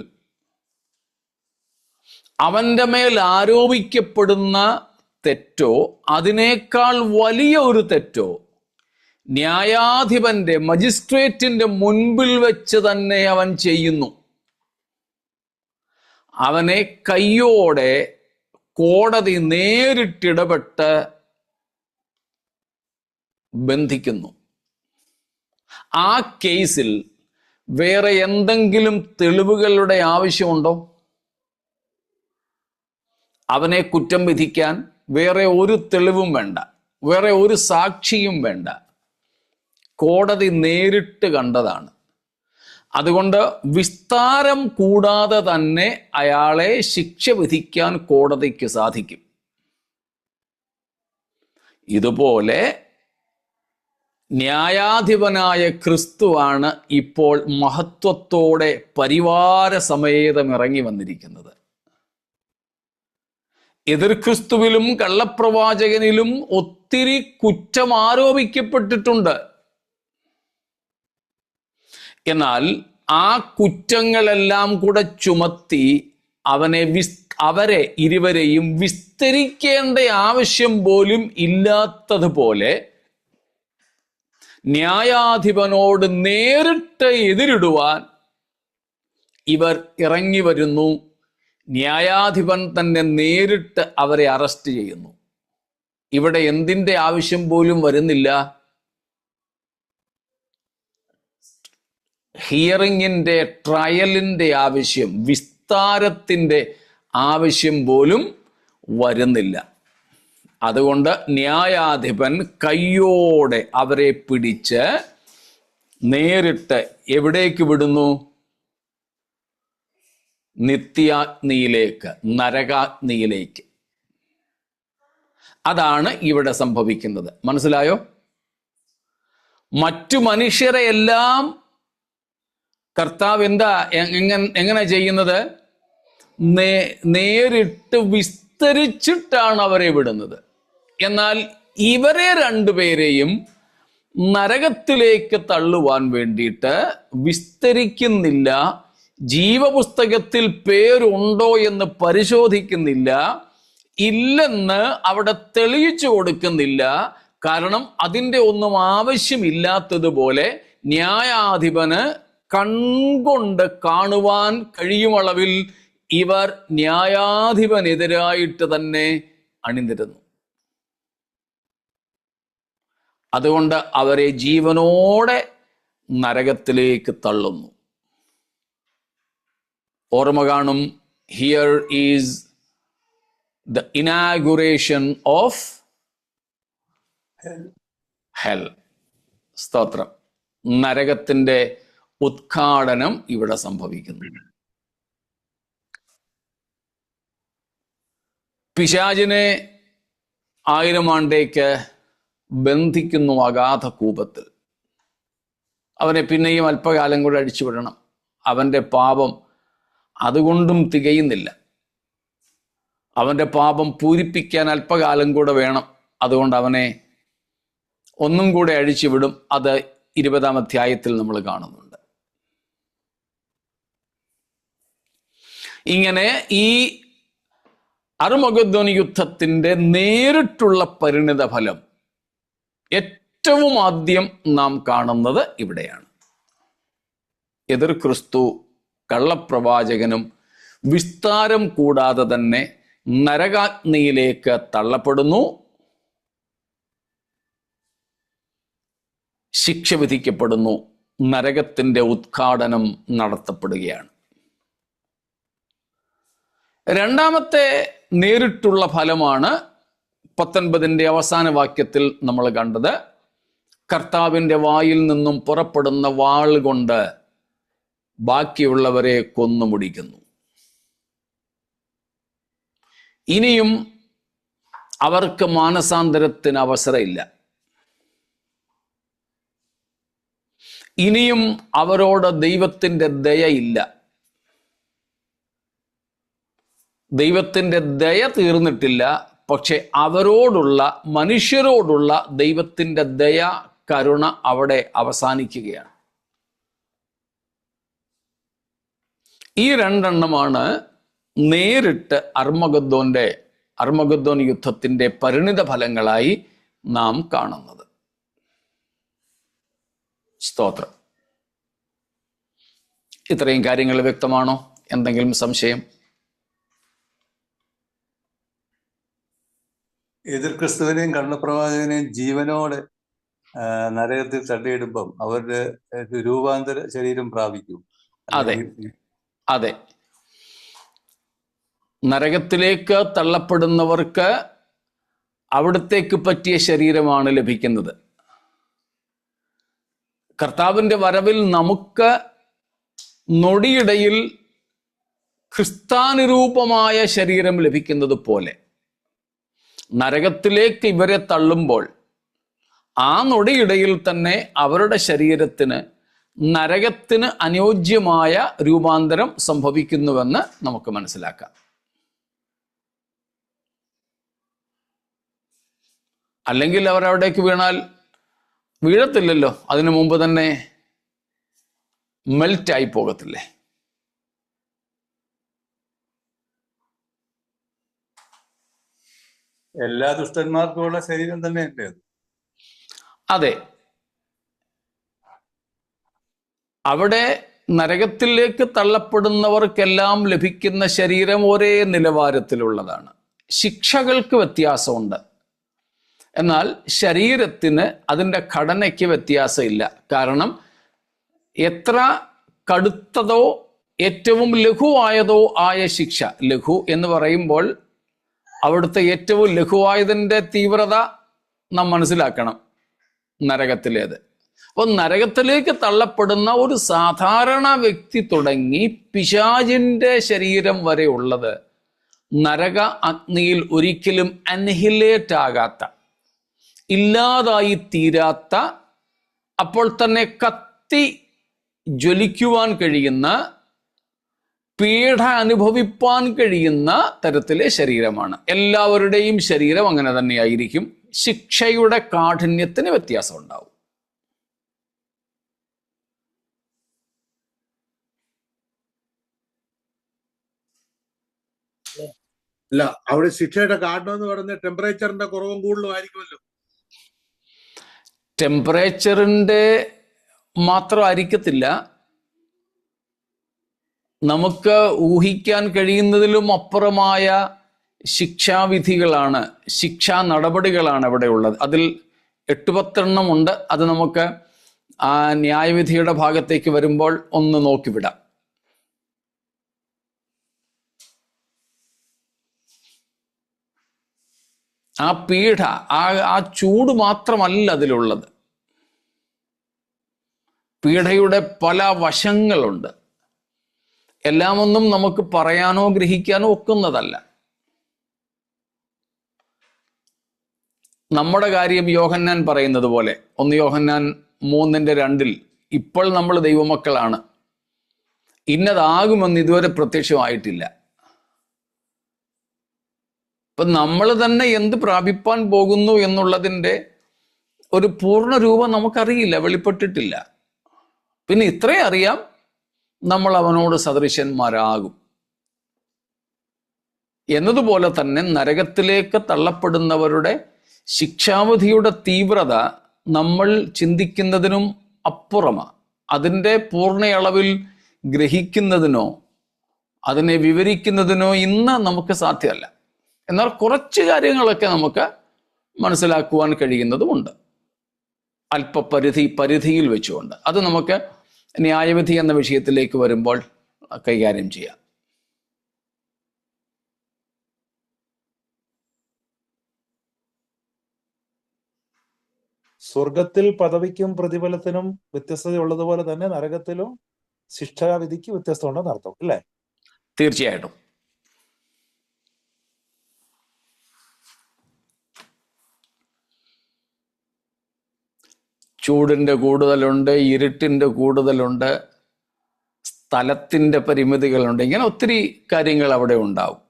അവന്റെ മേൽ ആരോപിക്കപ്പെടുന്ന തെറ്റോ അതിനേക്കാൾ വലിയ ഒരു തെറ്റോ ന്യായാധിപന്റെ മജിസ്ട്രേറ്റിന്റെ മുൻപിൽ വെച്ച് തന്നെ അവൻ ചെയ്യുന്നു. അവനെ കയ്യോടെ കോടതി നേരിട്ടിടപെട്ട് ബന്ധിക്കുന്നു. ആ കേസിൽ വേറെ എന്തെങ്കിലും തെളിവുകളുടെ ആവശ്യമുണ്ടോ? അവനെ കുറ്റം വിധിക്കാൻ വേറെ ഒരു തെളിവും വേണ്ട, വേറെ ഒരു സാക്ഷിയും വേണ്ട. കോടതി നേരിട്ട് കണ്ടതാണ്. അതുകൊണ്ട് വിസ്താരം കൂടാതെ തന്നെ അയാളെ ശിക്ഷ വിധിക്കാൻ കോടതിക്ക് സാധിക്കും. ഇതുപോലെ ന്യായാധിപനായ ക്രിസ്തുവാണ് ഇപ്പോൾ മഹത്വത്തോടെ പരിവാര സമേതം ഇറങ്ങി വന്നിരിക്കുന്നത്. എതിർ ക്രിസ്തുവിലും കള്ളപ്രവാചകനിലും ഒത്തിരി കുറ്റം ആരോപിക്കപ്പെട്ടിട്ടുണ്ട്. എന്നാൽ ആ കുറ്റങ്ങളെല്ലാം കൂടെ ചുമത്തി അവരെ ഇരുവരെയും വിസ്തരിക്കേണ്ട ആവശ്യം പോലും ഇല്ലാത്തതുപോലെ ന്യായാധിപനോട് നേരിട്ട് എതിരിടുവാൻ ഇവർ ഇറങ്ങി വരുന്നു. ന്യായാധിപൻ തന്നെ നേരിട്ട് അവരെ അറസ്റ്റ് ചെയ്യുന്നു. ഇവിടെ എന്തിൻ്റെ ആവശ്യം പോലും വരുന്നില്ല? ഹിയറിങ്ങിൻ്റെ, ട്രയലിൻ്റെ ആവശ്യം, വിസ്താരത്തിൻ്റെ ആവശ്യം പോലും വരുന്നില്ല. അതുകൊണ്ട് ന്യായാധിപൻ കയ്യോടെ അവരെ പിടിച്ച് നേരിട്ട് എവിടേക്ക് വിടുന്നു? നിത്യാഗ്നിയിലേക്ക്, നരകാഗ്നിയിലേക്ക്. അതാണ് ഇവിടെ സംഭവിക്കുന്നത്. മനസ്സിലായോ? മറ്റു മനുഷ്യരെ എല്ലാം കർത്താവ് എങ്ങനെ ചെയ്യുന്നത്? നേരിട്ട് വിസ്തരിച്ചിട്ടാണ് അവരെ വിടുന്നത്. എന്നാൽ ഇവരെ രണ്ടുപേരെയും നരകത്തിലേക്ക് തള്ളുവാൻ വേണ്ടിയിട്ട് വിസ്തരിക്കുന്നില്ല. ജീവപുസ്തകത്തിൽ പേരുണ്ടോ എന്ന് പരിശോധിക്കുന്നില്ല. ഇല്ലെന്ന് അവിടെ തെളിയിച്ചു കൊടുക്കുന്നില്ല. കാരണം അതിൻ്റെ ഒന്നും ആവശ്യമില്ലാത്തതുപോലെ ന്യായാധിപന് കൺകൊണ്ട് കാണുവാൻ കഴിയുമളവിൽ ഇവർ ന്യായാധിപനെതിരായിട്ട് തന്നെ അണിനിരന്നു. അതുകൊണ്ട് അവരെ ജീവനോടെ നരകത്തിലേക്ക് തള്ളുന്നു. ഓർമ്മ കാണും, here is the inauguration of hell. സ്തോത്രം. നരകത്തിൻ്റെ ഉദ്ഘാടനം ഇവിടെ സംഭവിക്കുന്നു. പിശാചിനെ 1000 ആണ്ടേക്ക് ബന്ധിക്കുന്നു അഗാധ കൂപത്തിൽ. അവനെ പിന്നെയും അല്പകാലം കൂടെ അടിച്ചുവിടണം. അവൻ്റെ പാപം അതുകൊണ്ടും തികയുന്നില്ല. അവൻ്റെ പാപം പൂരിപ്പിക്കാൻ അല്പകാലം കൂടെ വേണം. അതുകൊണ്ട് അവനെ ഒന്നും കൂടെ അഴിച്ചുവിടും. അത് 20-ാം അധ്യായത്തിൽ നമ്മൾ കാണുന്നുണ്ട്. ഇങ്ങനെ ഈ അർമഗദ്ദോൻ യുദ്ധത്തിൻ്റെ നേരിട്ടുള്ള പരിണിത ഫലം ഏറ്റവും ആദ്യം നാം കാണുന്നത് ഇവിടെയാണ്. എതിർ ക്രിസ്തു കള്ളപ്രവാചകനും വിസ്താരം കൂടാതെ തന്നെ നരകാഗ്നിയിലേക്ക് തള്ളപ്പെടുന്നു, ശിക്ഷ വിധിക്കപ്പെടുന്നു, നരകത്തിൻ്റെ ഉദ്ഘാടനം നടത്തപ്പെടുകയാണ്. രണ്ടാമത്തെ നേരിട്ടുള്ള ഫലമാണ് 19-ന്റെ അവസാന വാക്യത്തിൽ നമ്മൾ കണ്ടത്. കർത്താവിൻ്റെ വായിൽ നിന്നും പുറപ്പെടുന്ന വാൾ കൊണ്ട് ബാക്കിയുള്ളവരെ കൊന്നുമുടിക്കുന്നു. ഇനിയും അവർക്ക് മാനസാന്തരത്തിന് അവസരമില്ല. ഇനിയും അവരോട് ദൈവത്തിൻ്റെ ദയയില്ല. ദൈവത്തിൻ്റെ ദയ തീർന്നിട്ടില്ല. പക്ഷെ അവരോടുള്ള, മനുഷ്യരോടുള്ള ദൈവത്തിൻ്റെ ദയ, കരുണ അവിടെ അവസാനിക്കുകയാണ്. ഈ രണ്ടെണ്ണമാണ് നേരിട്ട് അർമഗദ്ദോൻ യുദ്ധത്തിൻ്റെ പരിണിത ഫലങ്ങളായി നാം കാണുന്നത്. സ്തോത്രം. ഇത്രയും കാര്യങ്ങൾ വ്യക്തമാണോ? എന്തെങ്കിലും സംശയം? എതിർ ക്രിസ്തുവിനെയും കള്ളപ്രവാചകനെയും ജീവനോടെ നരകത്തിൽ തള്ളിയിടുമ്പം അവരുടെ രൂപാന്തര ശരീരം പ്രാപിക്കും. അതെ, അതെ. നരകത്തിലേക്ക് തള്ളപ്പെടുന്നവർക്ക് അവിടത്തേക്ക് പറ്റിയ ശരീരമാണ് ലഭിക്കുന്നത്. കർത്താവിൻ്റെ വരവിൽ നമുക്ക് നൊടിയിടയിൽ ക്രിസ്താനുരൂപമായ ശരീരം ലഭിക്കുന്നത് പോലെ നരകത്തിലേക്ക് ഇവരെ തള്ളുമ്പോൾ ആ നൊടിയിടയിൽ തന്നെ അവരുടെ ശരീരത്തിന് നരകത്തിന് അനുയോജ്യമായ രൂപാന്തരം സംഭവിക്കുന്നുവെന്ന് നമുക്ക് മനസ്സിലാക്കാം. അല്ലെങ്കിൽ അവരവിടേക്ക് വീണാൽ വീഴത്തില്ലല്ലോ, അതിനു മുമ്പ് തന്നെ മെൽറ്റായി പോകത്തില്ലേ? എല്ലാ ദുഷ്ടന്മാർക്കുമുള്ള ശരീരം തന്നെയല്ലേ അത്? അതെ. അവിടെ നരകത്തിലേക്ക് തള്ളപ്പെടുന്നവർക്കെല്ലാം ലഭിക്കുന്ന ശരീരം ഒരേ നിലവാരത്തിലുള്ളതാണ്. ശിക്ഷകൾക്ക് വ്യത്യാസമുണ്ട്, എന്നാൽ ശരീരത്തിന് അതിൻ്റെ ഘടനയ്ക്ക് വ്യത്യാസമില്ല. കാരണം എത്ര കടുത്തതോ ഏറ്റവും ലഘുവായതോ ആയ ശിക്ഷ, ലഘു എന്ന് പറയുമ്പോൾ അവിടുത്തെ ഏറ്റവും ലഘുവായതിൻ്റെ തീവ്രത നാം മനസ്സിലാക്കണം, നരകത്തിലേത്. അപ്പോൾ നരകത്തിലേക്ക് തള്ളപ്പെടുന്ന ഒരു സാധാരണ വ്യക്തി തുടങ്ങി പിശാചിൻ്റെ ശരീരം വരെ ഉള്ളത് നരക അഗ്നിയിൽ ഒരിക്കലും അൻഹിലേറ്റ് ആകാത്ത, ഇല്ലാതായി തീരാത്ത, അപ്പോൾ തന്നെ കത്തി ജ്വലിക്കുവാൻ കഴിയുന്ന, പീഡ അനുഭവിപ്പാൻ കഴിയുന്ന തരത്തിലെ ശരീരമാണ്. എല്ലാവരുടെയും ശരീരം അങ്ങനെ തന്നെയായിരിക്കും. ശിക്ഷയുടെ കാഠിന്യത്തിന് വ്യത്യാസം ഉണ്ടാവും. അല്ല, അവിടെ ശിക്ഷയുടെ കാരണം എന്ന് പറയുന്നത് ടെമ്പറേച്ചറിന്റെ കുറവും കൂടുതലും ആയിരിക്കുമല്ലോ. ടെമ്പറേച്ചറിൻ്റെ മാത്രമായിരിക്കത്തില്ല, നമുക്ക് ഊഹിക്കാൻ കഴിയുന്നതിലും അപ്പുറമായ ശിക്ഷാവിധികളാണ്, ശിക്ഷാ നടപടികളാണ് ഇവിടെ ഉള്ളത്. അതിൽ 8-10 ഉണ്ട്. അത് നമുക്ക് ആ ന്യായവിധിയുടെ ഭാഗത്തേക്ക് വരുമ്പോൾ ഒന്ന് നോക്കിവിടാം. ആ പീഡ, ആ ചൂട് മാത്രമല്ല അതിലുള്ളത്. പീഡയുടെ പല വശങ്ങളുണ്ട്. എല്ലാമൊന്നും നമുക്ക് പറയാനോ ഗ്രഹിക്കാനോ ഒക്കുന്നതല്ല. നമ്മുടെ കാര്യം യോഹന്നാൻ പറയുന്നത് പോലെ, 1 യോഹന്നാൻ 3:2 ഇപ്പോൾ നമ്മൾ ദൈവമക്കളാണ്, ഇന്നതാകുമെന്ന് ഇതുവരെ പ്രത്യക്ഷമായിട്ടില്ല. ഇപ്പം നമ്മൾ തന്നെ എന്ത് പ്രാപിപ്പാൻ പോകുന്നു എന്നുള്ളതിൻ്റെ ഒരു പൂർണ്ണ രൂപം നമുക്കറിയില്ല, വെളിപ്പെട്ടിട്ടില്ല. പിന്നെ ഇത്രയും അറിയാം, നമ്മൾ അവനോട് സദൃശന്മാരാകും എന്നതുപോലെ തന്നെ നരകത്തിലേക്ക് തള്ളപ്പെടുന്നവരുടെ ശിക്ഷാവിധിയുടെ തീവ്രത നമ്മൾ ചിന്തിക്കുന്നതിനും അപ്പുറമാണ്. അതിൻ്റെ പൂർണ്ണയളവിൽ ഗ്രഹിക്കുന്നതിനോ അതിനെ വിവരിക്കുന്നതിനോ ഇന്ന് നമുക്ക് സാധ്യമല്ല. എന്നാൽ കുറച്ച് കാര്യങ്ങളൊക്കെ നമുക്ക് മനസ്സിലാക്കുവാൻ കഴിയുന്നതുമുണ്ട്, പരിധിയിൽ വെച്ചുകൊണ്ട്. അത് നമുക്ക് ന്യായവിധി എന്ന വിഷയത്തിലേക്ക് വരുമ്പോൾ കൈകാര്യം ചെയ്യാം. സ്വർഗത്തിൽ പദവിക്കും പ്രതിഫലത്തിനും വ്യത്യസ്തതയുള്ളതുപോലെ തന്നെ നരകത്തിലും ശിക്ഷാവിധിക്ക് വ്യത്യസ്തത ഉണ്ടെന്ന് അർത്ഥം അല്ലേ? തീർച്ചയായിട്ടും. ചൂടിൻ്റെ കൂടുതലുണ്ട്, ഇരുട്ടിൻ്റെ കൂടുതലുണ്ട്, സ്ഥലത്തിൻ്റെ പരിമിതികളുണ്ട്. ഇങ്ങനെ ഒത്തിരി കാര്യങ്ങൾ അവിടെ ഉണ്ടാവും.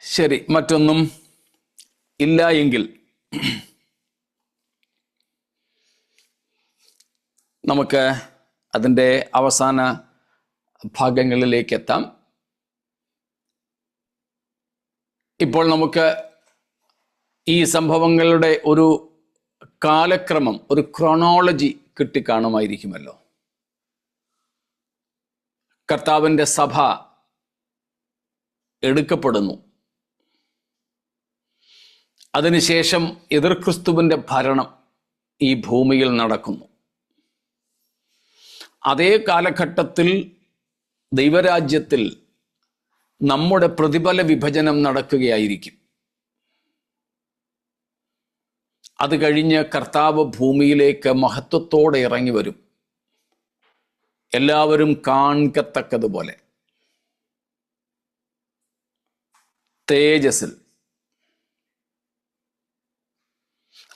ശരി, മറ്റൊന്നും ഇല്ല എങ്കിൽ നമുക്ക് അതിൻ്റെ അവസാന ഭാഗങ്ങളിലേക്ക് എത്താം. ഇപ്പോൾ നമുക്ക് ഈ സംഭവങ്ങളുടെ ഒരു കാലക്രമം, ഒരു ക്രോണോളജി കിട്ടിക്കാണുമായിരിക്കുമല്ലോ. കർത്താവിൻ്റെ സഭ എടുക്കപ്പെടുന്നു. അതിനുശേഷം എതിർക്രിസ്തുവിൻ്റെ ഭരണം ഈ ഭൂമിയിൽ നടക്കുന്നു. അതേ കാലഘട്ടത്തിൽ ദൈവരാജ്യത്തിൽ നമ്മുടെ പ്രതിഫല വിഭജനം നടക്കുകയായിരിക്കും. അത് കഴിഞ്ഞ് കർത്താവ് ഭൂമിയിലേക്ക് മഹത്വത്തോടെ ഇറങ്ങി വരും, എല്ലാവരും കാണത്തക്കതുപോലെ തേജസ്സിൽ.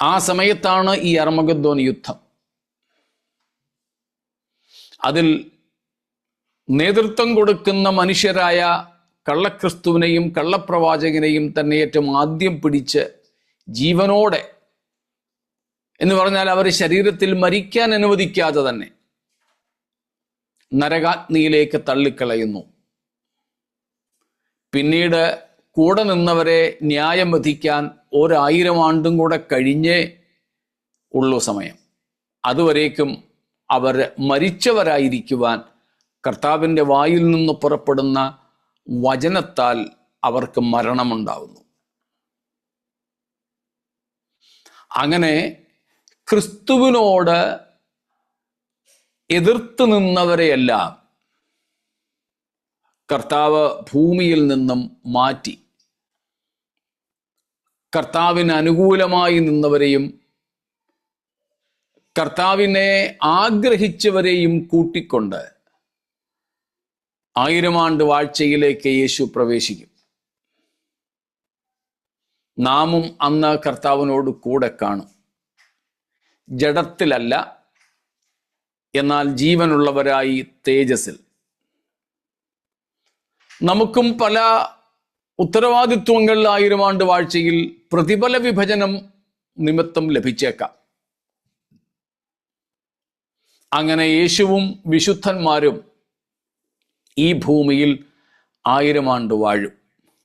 ആ സമയത്താണ് ഈ അർമഗദ്ദോൻ യുദ്ധം. അതിൽ നേതൃത്വം കൊടുക്കുന്ന മനുഷ്യരായ കള്ളക്രിസ്തുവിനെയും കള്ളപ്രവാചകനെയും തന്നെ ഏറ്റവും ആദ്യം പിടിച്ച് ജീവനോടെ, എന്ന് പറഞ്ഞാൽ അവർ ശരീരത്തിൽ മരിക്കാൻ അനുവദിക്കാതെ തന്നെ നരകാഗ്നിയിലേക്ക് തള്ളിക്കളയുന്നു. പിന്നീട് കൂടെ നിന്നവരെ ന്യായം വിധിക്കാൻ 1000 ആണ്ടും കൂടെ കഴിഞ്ഞേ ഉള്ളൂ സമയം. അതുവരേക്കും അവർ മരിച്ചവരായിരിക്കുവാൻ കർത്താവിൻ്റെ വായിൽ നിന്ന് പുറപ്പെടുന്ന വചനത്താൽ അവർക്ക് മരണമുണ്ടാവുന്നു. അങ്ങനെ ക്രിസ്തുവിനോട് എതിർത്ത് നിന്നവരെയെല്ലാം കർത്താവ് ഭൂമിയിൽ നിന്നും മാറ്റി. കർത്താവിന് അനുകൂലമായി നിന്നവരെയും കർത്താവിനെ ആഗ്രഹിച്ചവരെയും കൂട്ടിക്കൊണ്ട് 1000 ആണ്ട് വാഴ്ചയിലേക്ക് യേശു പ്രവേശിക്കും. നാമും അന്ന് കർത്താവിനോട് കൂടെ കാണും. ജഡത്തിലല്ല, എന്നാൽ ജീവനുള്ളവരായി തേജസ്സിൽ. നമുക്കും പല ഉത്തരവാദിത്വങ്ങൾ 1000 ആണ്ട് വാഴ്ചയിൽ പ്രതിഫല വിഭജനം നിമിത്തം ലഭിച്ചേക്കാം. അങ്ങനെ യേശുവും വിശുദ്ധന്മാരും ഈ ഭൂമിയിൽ 1000 ആണ്ട് വാഴും.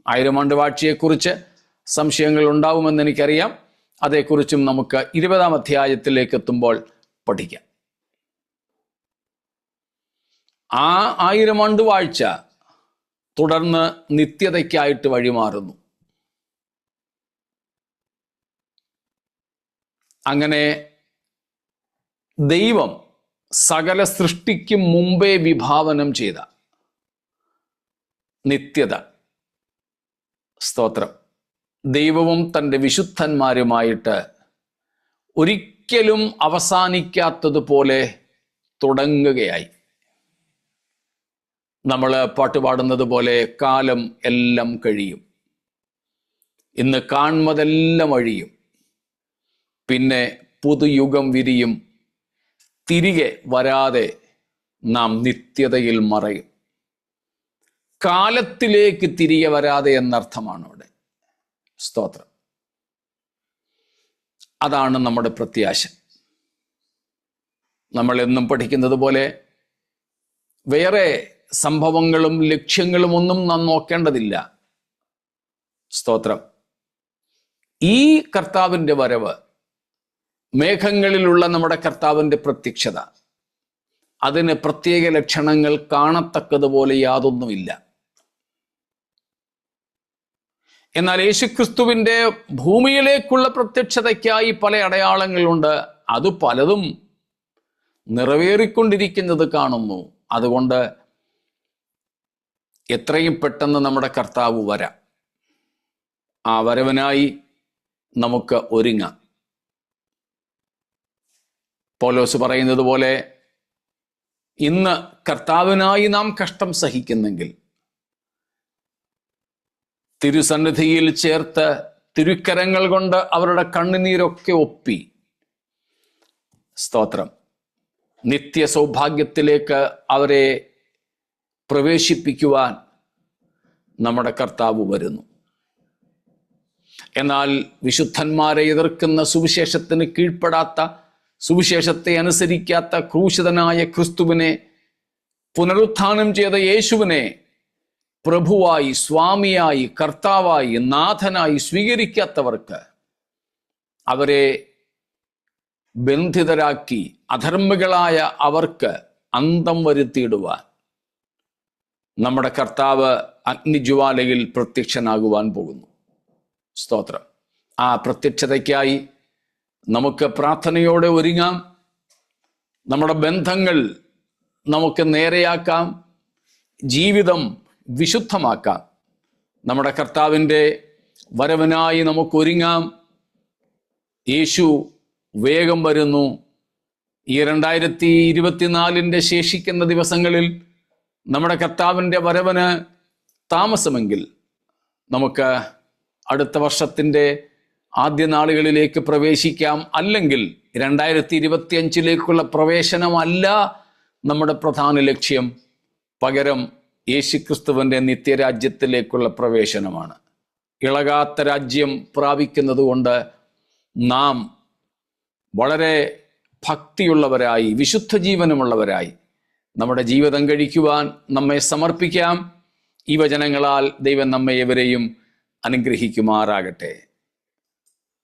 1000 ആണ്ട് വാഴ്ചയെക്കുറിച്ച് സംശയങ്ങൾ ഉണ്ടാവുമെന്ന് എനിക്കറിയാം. അതേക്കുറിച്ചും നമുക്ക് 20-ാം അധ്യായത്തിലേക്ക് എത്തുമ്പോൾ പഠിക്കാം. ആ 1000 ആണ്ട് വാഴ്ച തുടർന്ന് നിത്യതയ്ക്കായിട്ട് വഴിമാറുന്നു. അങ്ങനെ ദൈവം സകല സൃഷ്ടിക്കും മുമ്പേ വിഭാവനം ചെയ്ത നിത്യത, സ്തോത്രം, ദൈവവും തൻ്റെ വിശുദ്ധന്മാരുമായിട്ട് ഒരിക്കലും അവസാനിക്കാത്തതുപോലെ തുടങ്ങുകയായി. നമ്മൾ പാട്ടുപാടുന്നത് പോലെ കാലം എല്ലാം കഴിയും, ഇന്ന് കാൺമതെല്ലാം അഴിയും, പിന്നെ പുതുയുഗം വിരിയും, തിരികെ വരാതെ നാം നിത്യതയിൽ മറയും. കാലത്തിലേക്ക് തിരികെ വരാതെ എന്നർത്ഥമാണ് അവിടെ. സ്തോത്രം. അതാണ് നമ്മുടെ പ്രത്യാശ. നമ്മൾ എന്നും പഠിക്കുന്നത് പോലെ വേറെ സംഭവങ്ങളും ലക്ഷ്യങ്ങളും ഒന്നും നാം നോക്കേണ്ടതില്ല. സ്തോത്രം. ഈ കർത്താവിൻ്റെ വരവ്, മേഘങ്ങളിലുള്ള നമ്മുടെ കർത്താവിൻ്റെ പ്രത്യക്ഷത, അതിന് പ്രത്യേക ലക്ഷണങ്ങൾ കാണത്തക്കതുപോലെ യാതൊന്നുമില്ല. എന്നാൽ യേശുക്രിസ്തുവിൻ്റെ ഭൂമിയിലേക്കുള്ള പ്രത്യക്ഷതയ്ക്കായി പല അടയാളങ്ങളുണ്ട്. അത് പലതും നിറവേറിക്കൊണ്ടിരിക്കുന്നത് കാണുന്നു. അതുകൊണ്ട് എത്രയും പെട്ടെന്ന് നമ്മുടെ കർത്താവ് വരാം. ആ വരവിനായി നമുക്ക് ഒരുങ്ങാം. പൗലോസ് പറയുന്നത് പോലെ ഇന്ന് കർത്താവിനായി നാം കഷ്ടം സഹിക്കുന്നെങ്കിൽ തിരുസന്നിധിയിൽ ചേർത്ത് തിരുക്കരങ്ങൾ കൊണ്ട് അവരുടെ കണ്ണുനീരൊക്കെ ഒപ്പി, സ്തോത്രം, നിത്യ സൗഭാഗ്യത്തിലേക്ക് അവരെ പ്രവേശിപ്പിക്കുവാൻ നമ്മുടെ കർത്താവ് വരുന്നു. എന്നാൽ വിശുദ്ധന്മാരെ എതിർക്കുന്ന, സുവിശേഷത്തിന് കീഴ്പ്പെടാത്ത, സുവിശേഷത്തെ അനുസരിക്കാത്ത ക്രൂശിതനായ ക്രിസ്തുവിനെ, പുനരുത്ഥാനം ചെയ്ത യേശുവിനെ പ്രഭുവായി, സ്വാമിയായി, കർത്താവായി, നാഥനായി സ്വീകരിക്കാത്തവർക്ക്, അവരെ ബന്ധിതരാക്കി അധർമ്മികളായ അവർക്ക് അന്തം വരുത്തിയിടുവാൻ നമ്മുടെ കർത്താവ് അഗ്നിജ്വാലയിൽ പ്രത്യക്ഷനാകുവാൻ പോകുന്നു. സ്തോത്രം. ആ പ്രത്യക്ഷതയ്ക്കായി നമുക്ക് പ്രാർത്ഥനയോടെ ഒരുങ്ങാം. നമ്മുടെ ബന്ധങ്ങൾ നമുക്ക് നേരെയാക്കാം, ജീവിതം വിശുദ്ധമാക്കാം. നമ്മുടെ കർത്താവിൻ്റെ വരവിനായി നമുക്ക് ഒരുങ്ങാം. യേശു വേഗം വരുന്നു. ഈ 2024 ശേഷിക്കുന്ന ദിവസങ്ങളിൽ നമ്മുടെ കർത്താവിൻ്റെ വരവിന് താമസമെങ്കിൽ നമുക്ക് അടുത്ത വർഷത്തിൻ്റെ ആദ്യ നാളുകളിലേക്ക് പ്രവേശിക്കാം. അല്ലെങ്കിൽ 2025 പ്രവേശനമല്ല നമ്മുടെ പ്രധാന ലക്ഷ്യം, പകരം യേശുക്രിസ്തുവിൻ്റെ നിത്യരാജ്യത്തിലേക്കുള്ള പ്രവേശനമാണ്. ഇളകാത്ത രാജ്യം പ്രാപിക്കുന്നത് കൊണ്ട് നാം വളരെ ഭക്തിയുള്ളവരായി, വിശുദ്ധ ജീവനമുള്ളവരായി നമ്മുടെ ജീവിതം കഴിക്കുവാൻ നമ്മെ സമർപ്പിക്കാം. ഈ വചനങ്ങളാൽ ദൈവം നമ്മെ ഏവരെയും അനുഗ്രഹിക്കുമാറാകട്ടെ.